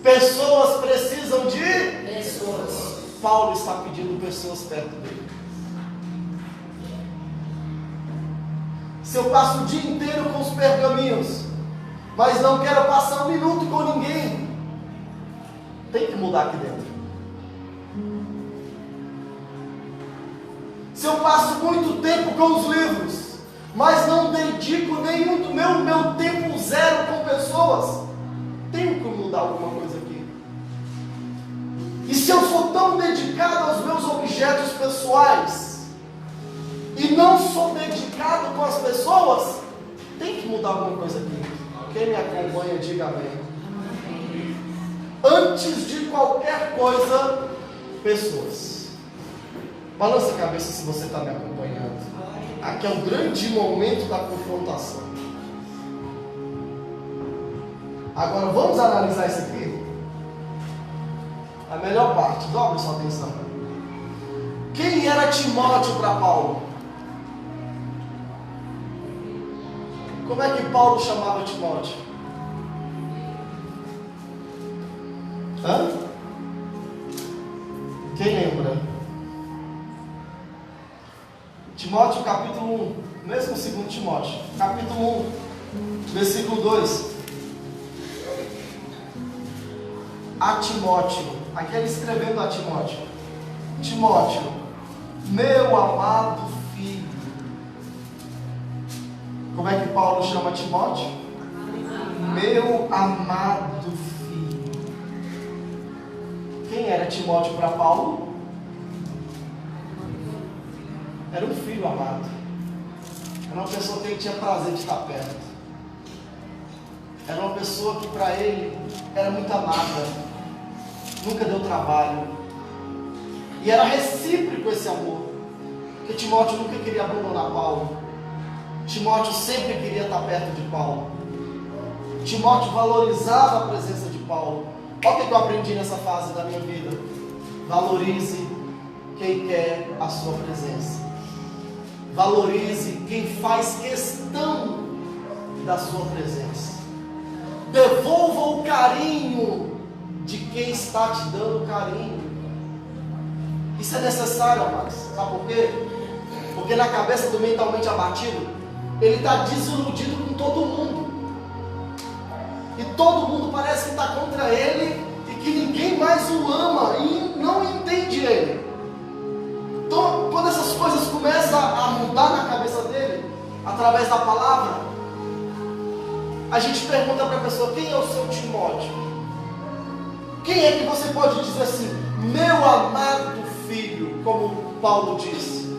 pessoas. Paulo está pedindo pessoas perto dele. Se eu passo o dia inteiro com os pergaminhos, mas não quero passar um minuto com ninguém, tem que mudar aqui dentro. Se eu passo muito tempo com os livros, mas não dedico nenhum do meu tempo zero com pessoas, tenho que mudar alguma coisa aqui. E se eu sou tão dedicado aos meus objetos pessoais e não sou dedicado com as pessoas, tem que mudar alguma coisa aqui. Quem me acompanha, diga amém. Antes de qualquer coisa, pessoas. Balança a cabeça se você está me acompanhando. Aqui é o grande momento da confrontação. Agora vamos analisar isso aqui. A melhor parte, dobre sua atenção. Quem era Timóteo para Paulo? Como é que Paulo chamava Timóteo? Hã? Quem lembra? Timóteo capítulo 1, mesmo segundo Timóteo, capítulo 1, versículo 2. A Timóteo, aqui ele escrevendo a Timóteo: Timóteo, meu amado filho. Como é que Paulo chama Timóteo? Meu amado filho. Quem era Timóteo para Paulo? Era um filho amado. Era uma pessoa que ele tinha prazer de estar perto. Era uma pessoa que para ele era muito amada. Nunca deu trabalho. E era recíproco esse amor. Porque Timóteo nunca queria abandonar Paulo. Timóteo sempre queria estar perto de Paulo. Timóteo valorizava a presença de Paulo. Olha o que eu aprendi nessa fase da minha vida. Valorize quem quer a sua presença. Valorize quem faz questão da sua presença. Devolva o carinho de quem está te dando carinho. Isso é necessário, amados. Sabe por quê? Porque na cabeça do mentalmente abatido, ele está desiludido com todo mundo. E todo mundo parece que está contra ele e que ninguém mais o ama e não entende ele. Então, quando essas coisas começam a mudar na cabeça dele, através da palavra, a gente pergunta para a pessoa: quem é o seu Timóteo? Quem é que você pode dizer assim, meu amado filho, como Paulo disse?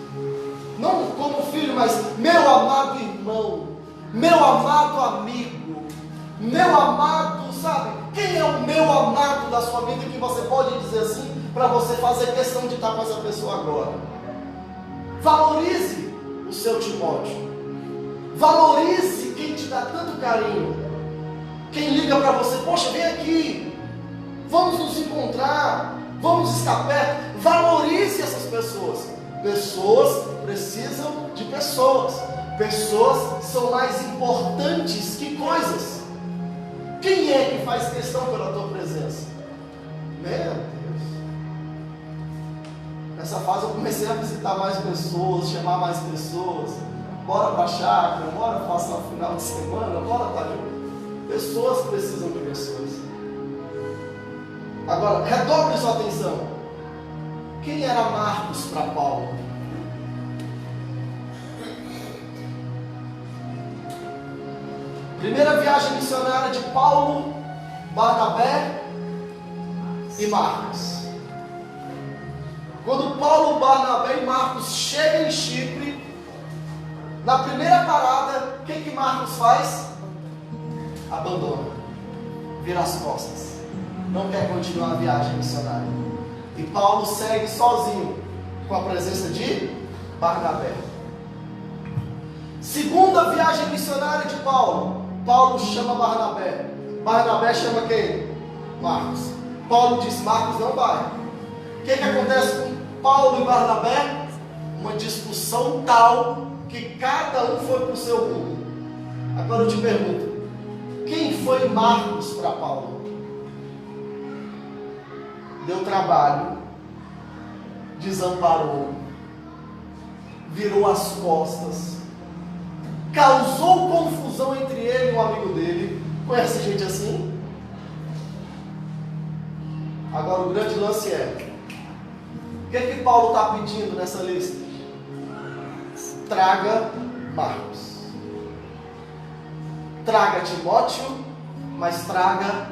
Não como filho, mas meu amado irmão, meu amado amigo, meu amado, sabe? Quem é o meu amado da sua vida que você pode dizer assim, para você fazer questão de estar com essa pessoa agora? Valorize o seu Timóteo. Valorize quem te dá tanto carinho. Quem liga para você: poxa, vem aqui, vamos nos encontrar, vamos estar perto. Valorize essas pessoas. Pessoas precisam de pessoas. Pessoas são mais importantes que coisas. Quem é que faz questão pela tua presença? Meu Deus. Nessa fase eu comecei a visitar mais pessoas, chamar mais pessoas. Bora para a chácara, bora passar o final de semana, bora estar junto. Pessoas precisam de pessoas. Agora, redobre sua atenção. Quem era Marcos para Paulo? Primeira viagem missionária de Paulo, Barnabé e Marcos. Quando Paulo, Barnabé e Marcos chegam em Chipre, na primeira parada, o que Marcos faz? Abandona, vira as costas, não quer continuar a viagem missionária. E Paulo segue sozinho, com a presença de Barnabé. Segunda viagem missionária de Paulo, Paulo chama Barnabé. Barnabé chama quem? Marcos. Paulo diz: Marcos não vai. O que acontece com Paulo e Barnabé? Uma discussão tal que cada um foi para o seu rumo. Agora eu te pergunto, quem foi Marcos para Paulo? Deu trabalho, desamparou, virou as costas, causou confusão entre ele e um amigo dele. Conhece gente assim? Agora o grande lance é, o que é que Paulo está pedindo nessa lista? Traga Marcos. Traga Timóteo, mas traga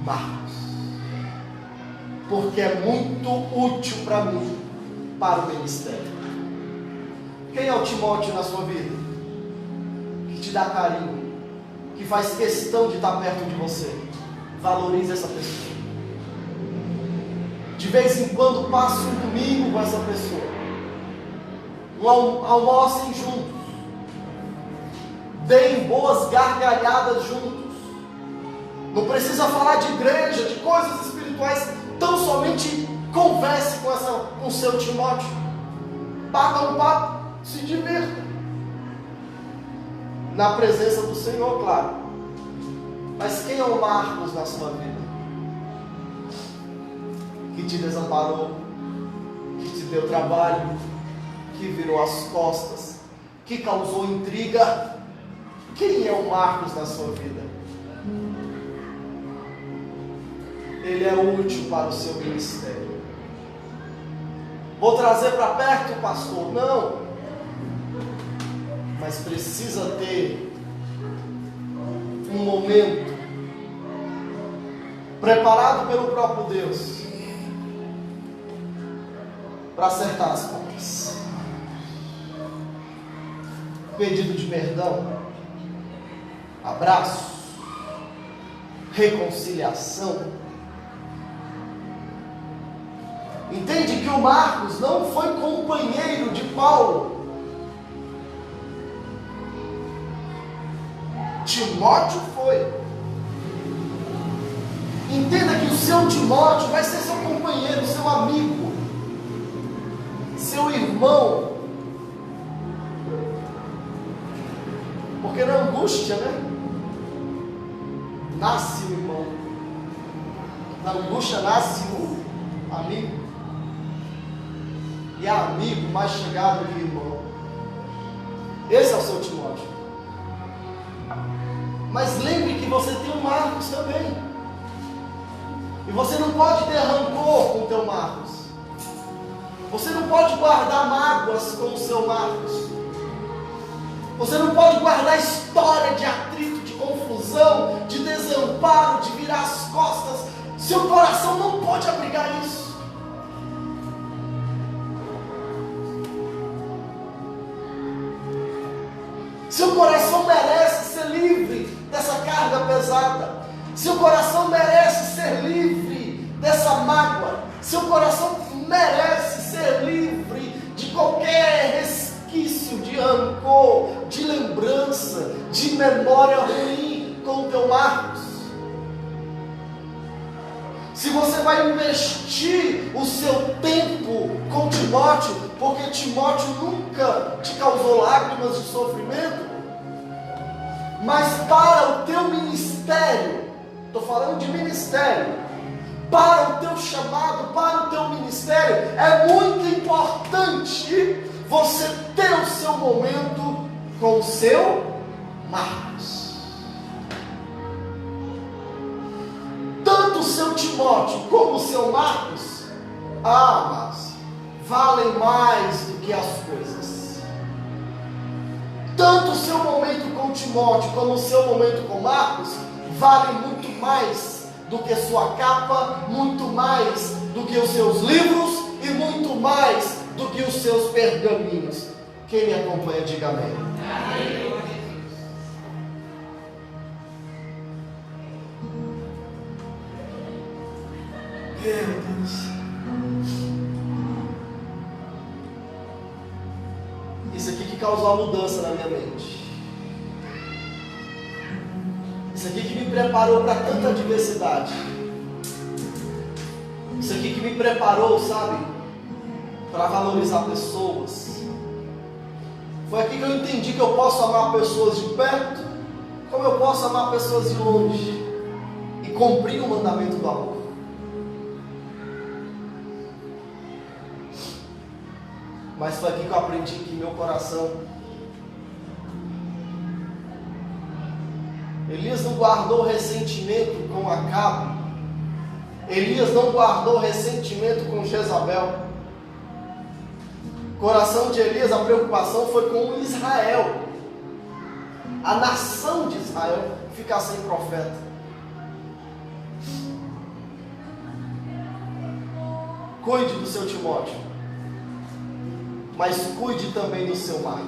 Marcos. Porque é muito útil para mim, para o ministério. Quem é o Timóteo na sua vida? Que te dá carinho, que faz questão de estar perto de você. Valorize essa pessoa. De vez em quando passe um domingo com essa pessoa. Almocem juntos. Deem boas gargalhadas juntos. Não precisa falar de igreja, de coisas espirituais. Tão somente converse com o seu Timóteo. Bata um papo, se divirta. Na presença do Senhor, claro. Mas quem é o Marcos na sua vida? Que te desamparou, que te deu trabalho, que virou as costas, que causou intriga. Quem é o Marcos na sua vida? Ele é útil para o seu ministério. Vou trazer para perto, pastor? Não. Mas precisa ter um momento preparado pelo próprio Deus para acertar as contas. Pedido de perdão, abraço, reconciliação. Entende que o Marcos não foi companheiro de Paulo. Timóteo foi. Entenda que o seu Timóteo vai ser seu companheiro, seu amigo, seu irmão. Porque na angústia, né? Nasce o irmão. Na angústia nasce o amigo. E é amigo mais chegado que irmão. Esse é o seu Timóteo. Mas lembre que você tem um Marcos também. E você não pode ter rancor com o teu Marcos. Você não pode guardar mágoas com o seu Marcos. Você não pode guardar história de atrito, de confusão, de desamparo, de virar as costas. Seu coração não pode abrigar isso. Seu coração merece ser livre dessa carga pesada. Seu coração merece ser livre dessa mágoa. Seu coração merece ser livre de qualquer resquício de rancor, de lembrança, de memória ruim com o teu Marcos. Se você vai investir o seu tempo com Timóteo, porque Timóteo nunca te causou lágrimas de sofrimento, mas para o teu ministério, estou falando de ministério, para o teu chamado, para o teu ministério, é muito importante você ter o seu momento com o seu Marcos. Tanto o seu Timóteo como o seu Marcos, mas valem mais do que as coisas. Tanto o seu momento com Timóteo como o seu momento com Marcos valem muito mais do que sua capa, muito mais do que os seus livros e muito mais do que os seus pergaminhos. Quem me acompanha, diga amém. Amém. Meu Deus. Isso aqui que causou a mudança na minha mente. Isso aqui que me preparou para tanta adversidade. Isso aqui que me preparou, sabe, para valorizar pessoas. Foi aqui que eu entendi que eu posso amar pessoas de perto Como eu posso amar pessoas de longe e cumprir o mandamento do amor? Mas foi aqui que eu aprendi que meu coração, Elias não guardou ressentimento com Acabe. Elias não guardou ressentimento com Jezabel. O coração de Elias, a preocupação foi com Israel. A nação de Israel ficar sem profeta. Cuide do seu Timóteo, mas cuide também do seu Marcos.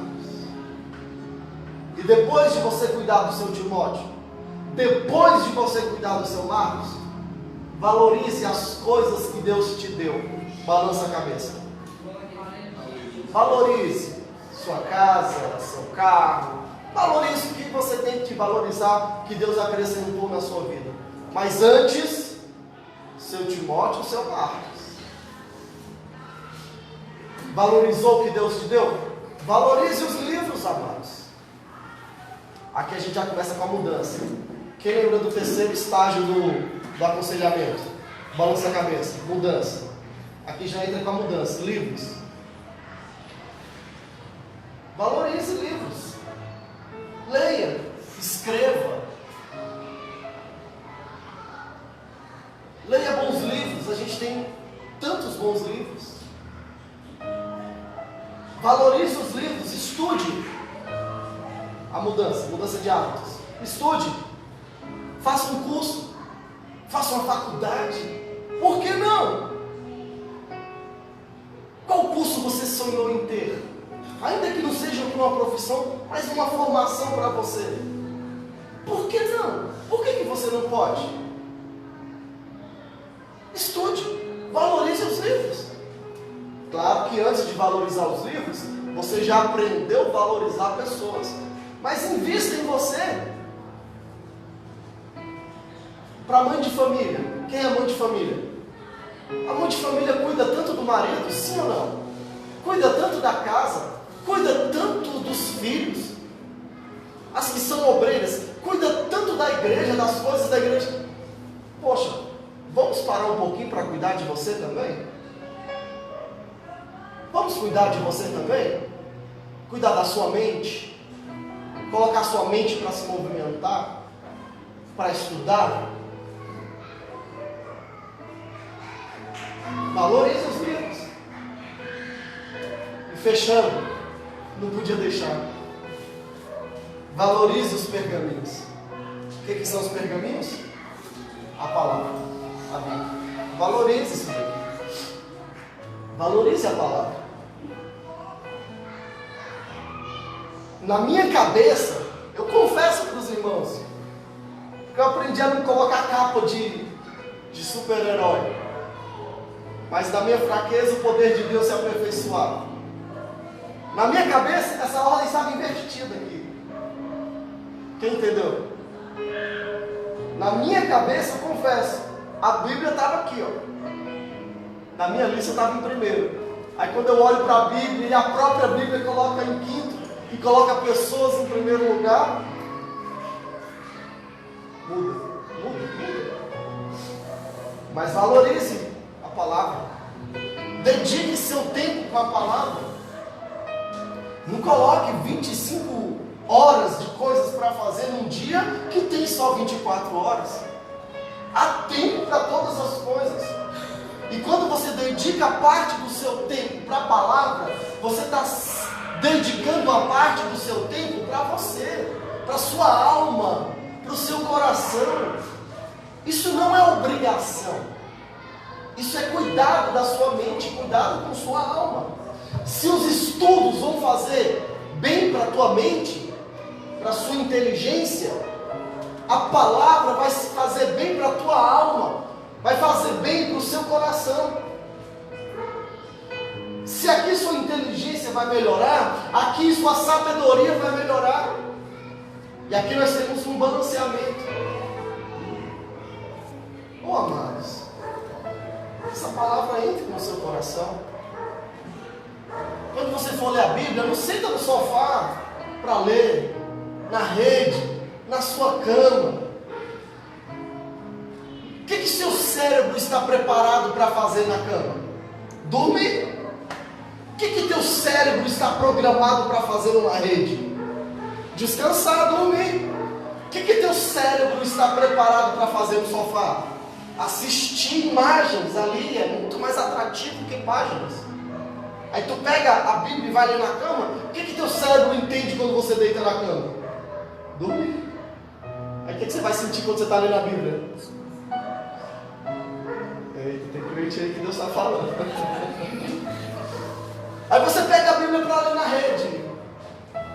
E depois de você cuidar do seu Timóteo, depois de você cuidar do seu Marcos, valorize as coisas que Deus te deu. Balança a cabeça. Valorize sua casa, seu carro. Valorize o que você tem que valorizar, que Deus acrescentou na sua vida. Mas antes, seu Timóteo, seu Marcos. Valorizou o que Deus te deu? Valorize os livros, amados. Aqui a gente já começa com a mudança. Quem lembra do terceiro estágio do aconselhamento? Balança a cabeça. Mudança. Aqui já entra com a mudança. Livros. Valorize livros. Leia. Escreva. Leia bons livros. A gente tem tantos bons livros. Valorize os livros. Estude. A mudança de hábitos. Estude. Faça um curso. Faça uma faculdade. Por que não? Qual curso você sonhou em ter? Ainda que não seja para uma profissão, mas uma formação para você. Por que não? Por que você não pode? Estude. Valorize os livros. Claro que antes de valorizar os livros, você já aprendeu a valorizar pessoas. Mas invista em você. Para mãe de família. Quem é mãe de família? A mãe de família cuida tanto do marido, sim ou não? Cuida tanto da casa. Cuida tanto dos filhos. As que são obreiras. Cuida tanto da igreja, das coisas da igreja. Poxa, vamos parar um pouquinho para cuidar de você também? Vamos cuidar de você também? Cuidar da sua mente. Colocar sua mente para se movimentar, para estudar. Valorize os livros. E fechando, não podia deixar. Valorize os pergaminhos. O que são os pergaminhos? A palavra, a Bíblia. Valorize isso daqui. Valorize a palavra. Na minha cabeça, eu confesso para os irmãos, que eu aprendi a não colocar capa de super-herói. Mas na minha fraqueza, o poder de Deus se aperfeiçoava. Na minha cabeça, essa ordem estava invertida aqui. Quem entendeu? Na minha cabeça, eu confesso, a Bíblia estava aqui, ó. Na minha lista estava em primeiro. Aí quando eu olho para a Bíblia, e a própria Bíblia coloca em quinto, e coloca pessoas em primeiro lugar, muda. Mas valorize a palavra. Dedique seu tempo com a palavra. Não coloque 25 horas de coisas para fazer num dia que tem só 24 horas. Há tempo para todas as coisas. E quando você dedica parte do seu tempo para a palavra, você está dedicando a parte do seu tempo para você, para a sua alma, para o seu coração. Isso não é obrigação. Isso é cuidado da sua mente, cuidado com sua alma. Se os estudos vão fazer bem para a tua mente, para a sua inteligência, a palavra vai fazer bem para a tua alma, vai fazer bem para o seu coração. Se aqui sua inteligência vai melhorar, aqui sua sabedoria vai melhorar. E aqui nós temos um balanceamento. Oh, amados, essa palavra entra no seu coração. Quando você for ler a Bíblia, não senta no sofá para ler, na rede, na sua cama? O que seu cérebro está preparado para fazer na cama? Dormir. O que teu cérebro está programado para fazer numa rede? Descansar, dormir. O que teu cérebro está preparado para fazer no sofá? Assistir imagens ali é muito mais atrativo que páginas. Aí tu pega a Bíblia e vai ler na cama. O que teu cérebro entende quando você deita na cama? Dormir. Aí o que você vai sentir quando você está lendo a Bíblia? Eita, tem crente aí que Deus está falando. Aí você pega a Bíblia para ler na rede.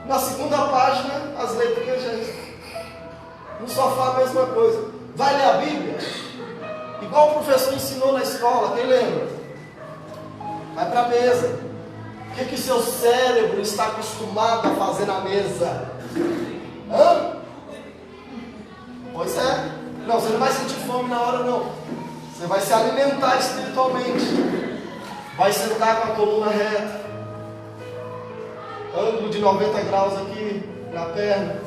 Na segunda página, as letrinhas já estão. No sofá a mesma coisa. Vai ler a Bíblia? Igual o professor ensinou na escola, quem lembra? Vai para a mesa. O que seu cérebro está acostumado a fazer na mesa? Hã? Pois é. Não, você não vai sentir fome na hora não. Você vai se alimentar espiritualmente. Vai sentar com a coluna reta. Ângulo de 90 graus aqui na perna.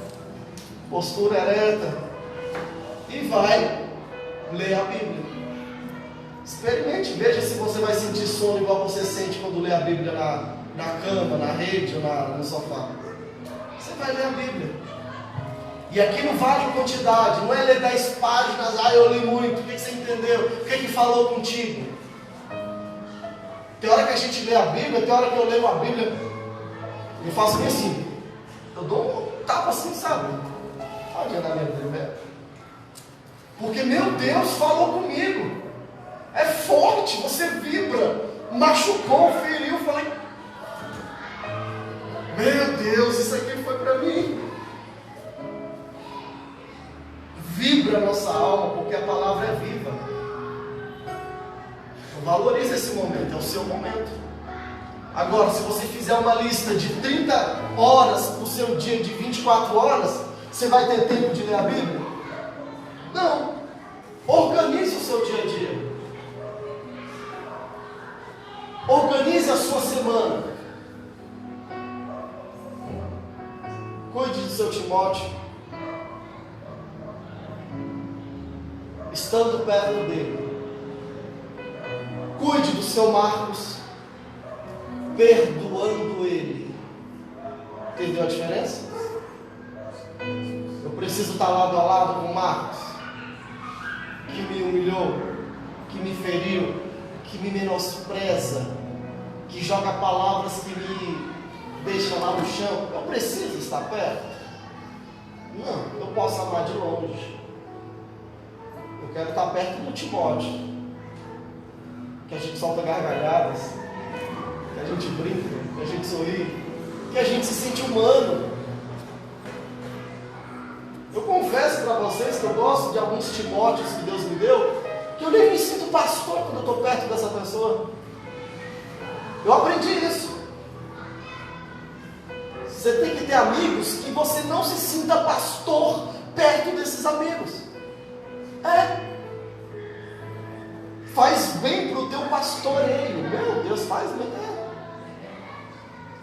Postura ereta. E vai ler a Bíblia. Experimente, veja se você vai sentir sono igual você sente quando lê a Bíblia na cama, na rede ou no sofá. Você vai ler a Bíblia. E aqui não vale quantidade, não é ler 10 páginas, eu li muito, o que você entendeu? O que falou contigo? Tem hora que a gente lê a Bíblia, tem hora que eu leio a Bíblia, eu faço bem assim, eu dou um tapa assim, sabe? Pode andar minha Bíblia. Porque meu Deus falou comigo. É forte, você vibra, machucou, feriu, falei, meu Deus, isso aqui foi para mim. Vibra a nossa alma, porque a palavra é viva. Então, valorize esse momento, é o seu momento. Agora, se você fizer uma lista de 30 horas para o seu dia de 24 horas, você vai ter tempo de ler a Bíblia? Não. Organize o seu dia a dia. Organize a sua semana. Cuide do seu Timóteo. Estando perto dele. Cuide do seu Marcos. Perdoando ele. Entendeu a diferença? Eu preciso estar lado a lado com o Marcos, que me humilhou, que me feriu, que me menospreza, que joga palavras que me deixam lá no chão. Eu preciso estar perto? Não, eu posso amar de longe. Eu quero estar perto do Timóteo, que a gente solta gargalhadas, que a gente brinca, que a gente sorri, que a gente se sente humano. Eu confesso para vocês que eu gosto de alguns Timóteos que Deus me deu, que eu nem me sinto pastor quando eu estou perto dessa pessoa. Eu aprendi isso. Você tem que ter amigos que você não se sinta pastor perto desses amigos. Faz bem para o teu pastoreio. Meu Deus, faz bem.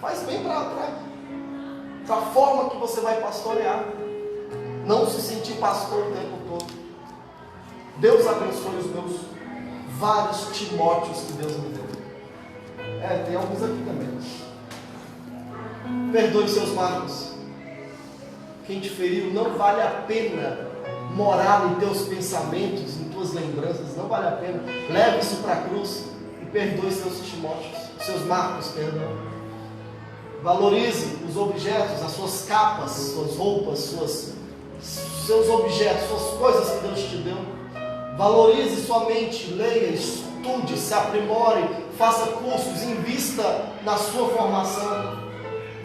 Faz bem para a forma que você vai pastorear. Não se sentir pastor o tempo todo. Deus abençoe os meus vários Timóteos que Deus me deu. Tem alguns aqui também. Perdoe seus Marcos. Quem te feriu, não vale a pena morar em teus pensamentos, em tuas lembranças, não vale a pena. Leve isso para a cruz e perdoe seus Timóteos, seus Marcos, perdão. Valorize os objetos, as suas capas, suas roupas, seus objetos, suas coisas que Deus te deu. Valorize sua mente, leia, estude, se aprimore, faça cursos, invista na sua formação.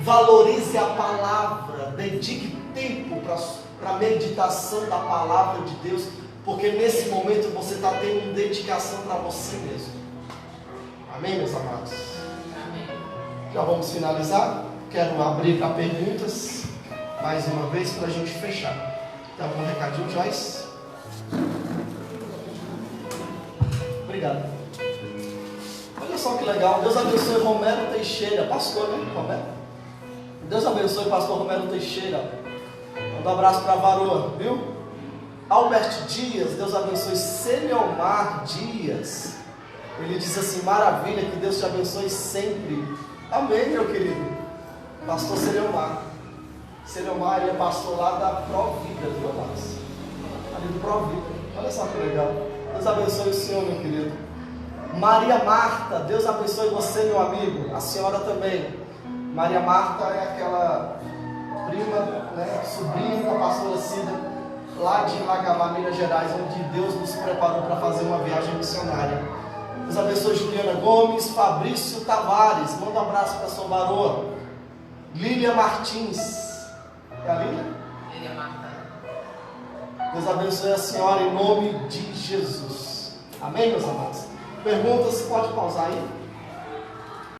Valorize a palavra, dedique tempo para a meditação da palavra de Deus, porque nesse momento você está tendo dedicação para você mesmo. Amém, meus amados? Amém. Já vamos finalizar. Quero abrir para perguntas mais uma vez para a gente fechar. Tem algum recadinho, Joyce? Obrigado. Olha só que legal. Deus abençoe Romero Teixeira, pastor, né? Romero. Deus abençoe pastor Romero Teixeira. Manda um abraço para a varoa, viu? Albert Dias, Deus abençoe. Celiomar Dias, ele diz assim: maravilha, que Deus te abençoe sempre. Amém, meu querido. Pastor Celiomar. Celiomar, ele é pastor lá da Provida, viu, amados? Ali do Provida. Olha só que legal. Deus abençoe o senhor, meu querido. Maria Marta, Deus abençoe você, meu amigo. A senhora também. Maria Marta é aquela prima, né, sobrinha da pastora Cida, lá de Lagabá, Minas Gerais, onde Deus nos preparou para fazer uma viagem missionária. Deus abençoe Juliana Gomes. Fabrício Tavares, manda um abraço para sua varoa. Lília Martins. É a Lília? Lília Marta. Deus abençoe a senhora em nome de Jesus. Amém, meus amados? Perguntas, pode pausar aí.